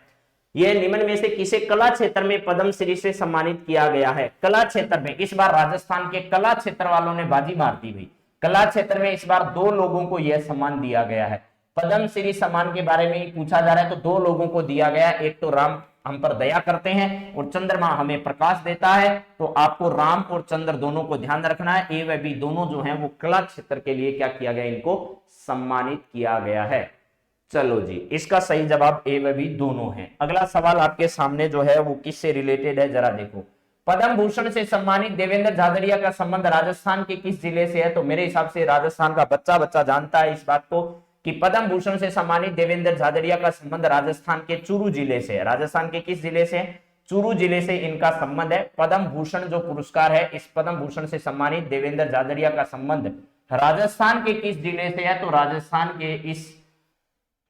A: ये निम्न में से किसे कला क्षेत्र में पद्मश्री से सम्मानित किया गया है। कला क्षेत्र में इस बार राजस्थान के कला क्षेत्र वालों ने बाजी मार दी हुई। कला क्षेत्र में इस बार 2 लोगों को यह सम्मान दिया गया है। पद्मश्री सम्मान के बारे में ही पूछा जा रहा है तो 2 लोगों को दिया गया, एक तो राम हम पर दया करते हैं और चंद्रमा हमें प्रकाश देता है। तो आपको राम और चंद्र दोनों को ध्यान रखना है। ए व बी दोनों जो हैं वो कला क्षेत्र के लिए क्या किया गया, इनको सम्मानित किया गया है। चलो जी, इसका सही जवाब ए व बी दोनों है। अगला सवाल आपके सामने जो है वो किससे रिलेटेड है, जरा देखो। पद्म भूषण से सम्मानित देवेंद्र झाझड़िया का संबंध राजस्थान के किस जिले से है। तो मेरे हिसाब से राजस्थान का बच्चा जानता है इस बात को कि पद्म भूषण से सम्मानित देवेंद्र झाझड़िया का संबंध राजस्थान के चूरू जिले से है। राजस्थान के किस जिले से? चूरू जिले से इनका संबंध है। पद्म भूषण जो पुरस्कार है, इस पद्म भूषण से सम्मानित देवेंद्र झाझड़िया का संबंध राजस्थान के किस जिले से है? तो राजस्थान के इस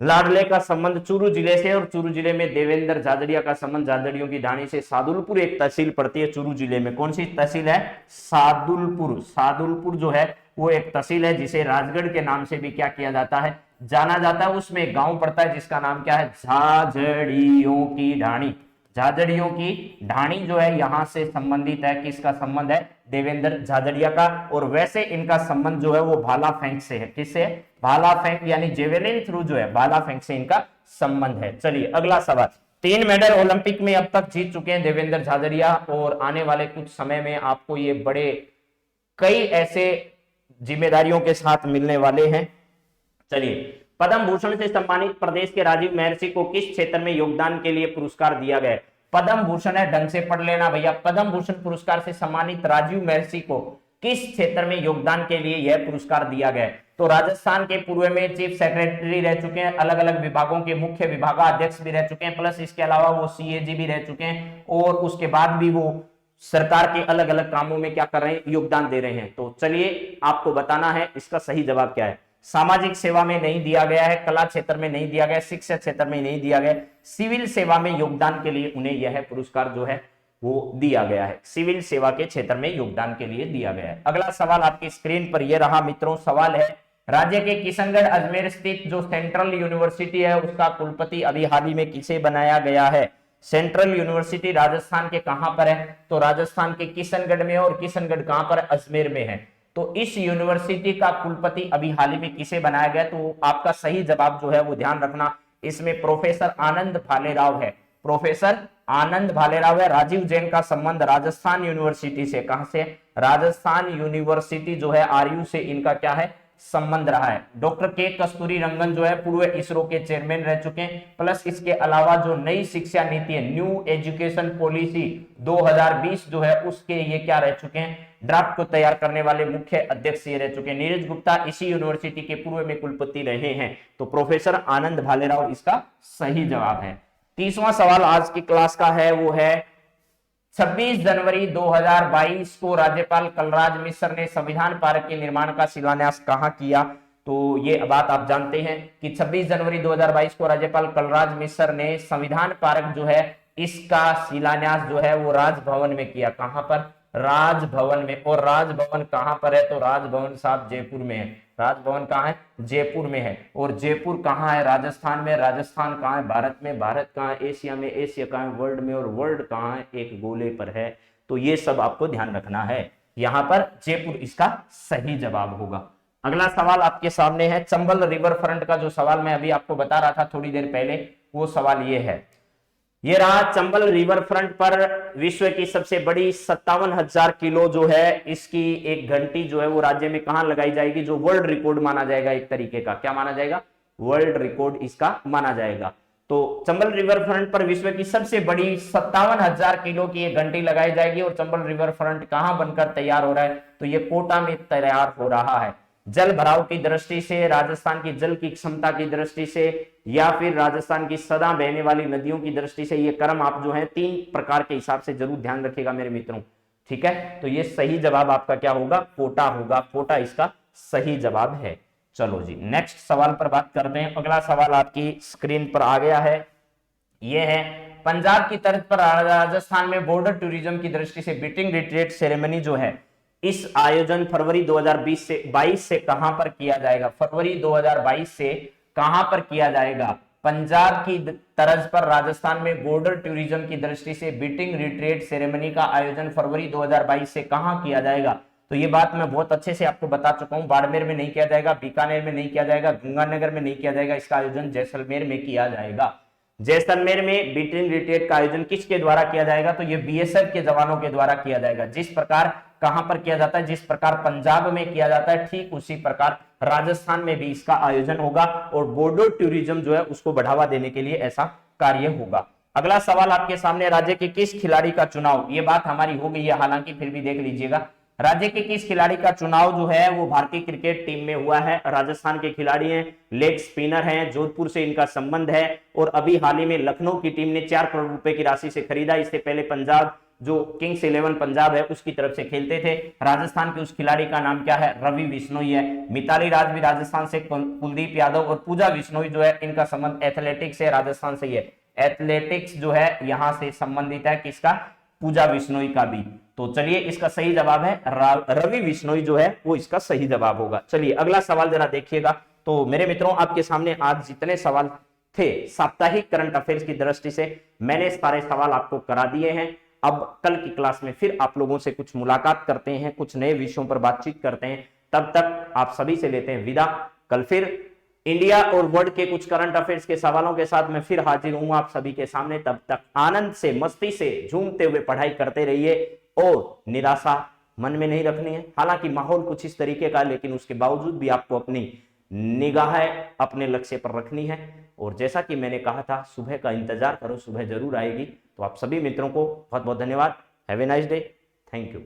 A: लाडले का संबंध चूरू जिले से, और चूरू जिले में देवेंद्र झाझड़िया का संबंध झाझड़ियों की ढाणी से सादुलपुर एक तहसील पड़ती है चूरू जिले में। कौन सी तहसील है? सादुलपुर। सादुलपुर जो है वो एक तहसील है जिसे राजगढ़ के नाम से भी क्या किया जाता है, जाना जाता है। उसमें एक गांव पड़ता है जिसका नाम क्या है? झाझड़ियों की ढाणी। झाझड़ियों की ढाणी जो है यहां से संबंधित है। किसका संबंध है? देवेंद्र झाझड़िया का। और वैसे इनका संबंध जो है वो भाला फेंक से है। किससे? भाला फेंक यानी जेवेलिन थ्रू जो है भाला फेंक से इनका संबंध है। चलिए अगला सवाल। 3 मेडल ओलंपिक में अब तक जीत चुके हैं देवेंद्र झाझड़िया, और आने वाले कुछ समय में आपको ये बड़े कई ऐसे जिम्मेदारियों के साथ मिलने वाले हैं। चलिए, पद्म भूषण से सम्मानित प्रदेश के राजीव महर्षि को किस क्षेत्र में योगदान के लिए पुरस्कार दिया गया? पद्म भूषण है, ढंग से पढ़ लेना भैया। पद्म भूषण पुरस्कार से सम्मानित राजीव महर्षि को किस क्षेत्र में योगदान के लिए यह पुरस्कार दिया गया? तो राजस्थान के पूर्व में चीफ सेक्रेटरी रह चुके हैं, अलग अलग विभागों के मुख्य विभागाध्यक्ष भी रह चुके हैं, प्लस इसके अलावा वो सीएजी भी रह चुके हैं, और उसके बाद भी वो सरकार के अलग अलग कामों में क्या कर रहे हैं, योगदान दे रहे हैं। तो चलिए आपको बताना है इसका सही जवाब क्या है। सामाजिक सेवा में नहीं दिया गया है, कला क्षेत्र में नहीं दिया गया, शिक्षा क्षेत्र में नहीं दिया गया, सिविल सेवा में योगदान के लिए उन्हें यह पुरस्कार जो है वो दिया गया है। सिविल सेवा के क्षेत्र में योगदान के लिए दिया गया है। अगला सवाल आपकी स्क्रीन पर यह रहा मित्रों। सवाल है, राज्य के किशनगढ़ अजमेर स्थित जो सेंट्रल यूनिवर्सिटी है उसका कुलपति अभी हाल ही में किसे बनाया गया है? सेंट्रल यूनिवर्सिटी राजस्थान के कहां पर है? तो राजस्थान के किशनगढ़ में है, और किशनगढ़ कहां पर? अजमेर में है। तो इस यूनिवर्सिटी का कुलपति अभी हाल ही में किसे बनाया गया? तो आपका सही जवाब जो है वो ध्यान रखना, इसमें प्रोफेसर आनंद भालेराव है। प्रोफेसर आनंद भालेराव है। राजीव जैन का संबंध राजस्थान यूनिवर्सिटी से, कहां से? राजस्थान यूनिवर्सिटी जो है आरयू से इनका क्या है, संबंध रहा है। डॉक्टर के कस्तूरी रंगन जो है पूर्व इसरो के चेयरमैन रह चुके हैं, प्लस इसके अलावा जो नई शिक्षा नीति है, न्यू एजुकेशन पॉलिसी 2020 जो है उसके ये क्या रह चुके हैं, ड्राफ्ट को तैयार करने वाले मुख्य अध्यक्ष ये रह चुके हैं। नीरज गुप्ता इसी यूनिवर्सिटी के पूर्व में कुलपति रहे हैं। तो प्रोफेसर आनंद भालेराव इसका सही जवाब है। 30वां सवाल आज की क्लास का है वो है 26 जनवरी 2022 को राज्यपाल कलराज मिश्र ने संविधान पार्क के निर्माण का शिलान्यास कहां किया? तो ये बात आप जानते हैं कि 26 जनवरी 2022 को राज्यपाल कलराज मिश्र ने संविधान पार्क जो है इसका शिलान्यास जो है वो राजभवन में किया। कहां पर? राजभवन में। और राजभवन कहां पर है? तो राजभवन साहब जयपुर में है। राजभवन कहां है? जयपुर में है। और जयपुर कहां है? राजस्थान में। राजस्थान कहां है? भारत में। भारत कहां है? एशिया में। एशिया कहां है? वर्ल्ड में। और वर्ल्ड कहां है? एक गोले पर है। तो ये सब आपको ध्यान रखना है, यहां पर जयपुर इसका सही जवाब होगा। अगला सवाल आपके सामने है, चंबल रिवर फ्रंट का जो सवाल मैं अभी आपको बता रहा था थोड़ी देर पहले, वो सवाल ये है। ये रहा, चंबल रिवर फ्रंट पर विश्व की सबसे बड़ी 57,000 किलो जो है इसकी एक घंटी जो है वो राज्य में कहां लगाई जाएगी, जो वर्ल्ड रिकॉर्ड माना जाएगा। एक तरीके का क्या माना जाएगा? वर्ल्ड रिकॉर्ड इसका माना जाएगा। तो चंबल रिवर फ्रंट पर विश्व की सबसे बड़ी 57,000 किलो की एक घंटी लगाई जाएगी। और चंबल रिवर फ्रंट कहां बनकर तैयार हो रहा है? तो ये कोटा में तैयार हो रहा है। जल भराव की दृष्टि से, राजस्थान की जल की क्षमता की दृष्टि से, या फिर राजस्थान की सदा बहने वाली नदियों की दृष्टि से, ये क्रम आप जो है 3 प्रकार के हिसाब से जरूर ध्यान रखिएगा मेरे मित्रों। ठीक है, तो ये सही जवाब आपका क्या होगा? कोटा होगा। कोटा इसका सही जवाब है। चलो जी नेक्स्ट सवाल पर बात करते हैं। अगला सवाल आपकी स्क्रीन पर आ गया है, ये है पंजाब की तर्ज पर राजस्थान में बॉर्डर टूरिज्म की दृष्टि से बीटिंग रिट्रीट सेरेमनी जो है, इस आयोजन फरवरी 2020 से 22 से कहां पर किया जाएगा? फरवरी 2022 से कहां पर किया जाएगा? पंजाब की तर्ज पर राजस्थान में बॉर्डर टूरिज्म की दृष्टि से बीटिंग रिट्रीट सेरेमनी का आयोजन फरवरी 2022 से कहां किया जाएगा? तो ये बात मैं बहुत अच्छे से आपको बता चुका हूं, बाड़मेर में नहीं किया जाएगा, बीकानेर में नहीं किया जाएगा, गंगानगर में नहीं किया जाएगा, इसका आयोजन जैसलमेर में किया जाएगा। जैसलमेर में बीटिंग रिट्रीट का आयोजन किसके द्वारा किया जाएगा? तो ये बीएसएफ के जवानों के द्वारा किया जाएगा। जिस प्रकार कहां पर किया जाता है, जिस प्रकार पंजाब में किया जाता है, ठीक उसी प्रकार राजस्थान में भी इसका आयोजन होगा और बॉर्डर टूरिज्म जो है उसको बढ़ावा देने के लिए ऐसा कार्य होगा। अगला सवाल आपके सामने, राज्य के किस खिलाड़ी का चुनाव? ये बात हमारी हो गई है, हालांकि फिर भी देख लीजिएगा। राज्य के किस खिलाड़ी का चुनाव जो है वो भारतीय क्रिकेट टीम में हुआ है? राजस्थान के खिलाड़ी हैं, लेग स्पिनर हैं, जोधपुर से इनका संबंध है और अभी हाल ही में लखनऊ की टीम ने 4 करोड़ रुपए की राशि से खरीदा। इससे पहले पंजाब जो किंग्स 11 पंजाब है उसकी तरफ से खेलते थे। राजस्थान के उस खिलाड़ी का नाम क्या है? रवि बिश्नोई है। मिताली राज भी राजस्थान से, कुलदीप यादव और पूजा बिश्नोई जो है इनका संबंध एथलेटिक्स से राजस्थान से ही है। एथलेटिक्स जो है यहां से संबंधित है, किसका? पूजा बिश्नोई का भी। तो चलिए इसका सही जवाब है रवि बिश्नोई जो है वो इसका सही जवाब होगा। चलिए अगला सवाल जरा देखिएगा। तो मेरे मित्रों आपके सामने आज जितने सवाल थे साप्ताहिक करंट अफेयर्स की दृष्टि से मैंने सारे सवाल आपको करा दिए हैं। अब कल की क्लास में फिर आप लोगों से कुछ मुलाकात करते हैं, कुछ नए विषयों पर बातचीत करते हैं। तब तक आप सभी से लेते हैं विदा। कल फिर इंडिया और वर्ल्ड के कुछ करंट अफेयर्स के सवालों के साथ मैं फिर हाजिर हूं आप सभी के सामने। तब तक आनंद से, मस्ती से, झूमते हुए पढ़ाई करते रहिए और निराशा मन में नहीं रखनी है। हालांकि माहौल कुछ इस तरीके का, लेकिन उसके बावजूद भी आपको अपनी निगाहें अपने लक्ष्य पर रखनी है। और जैसा कि मैंने कहा था, सुबह का इंतजार करो, सुबह जरूर आएगी। तो आप सभी मित्रों को बहुत बहुत धन्यवाद। Have a nice day. Thank you.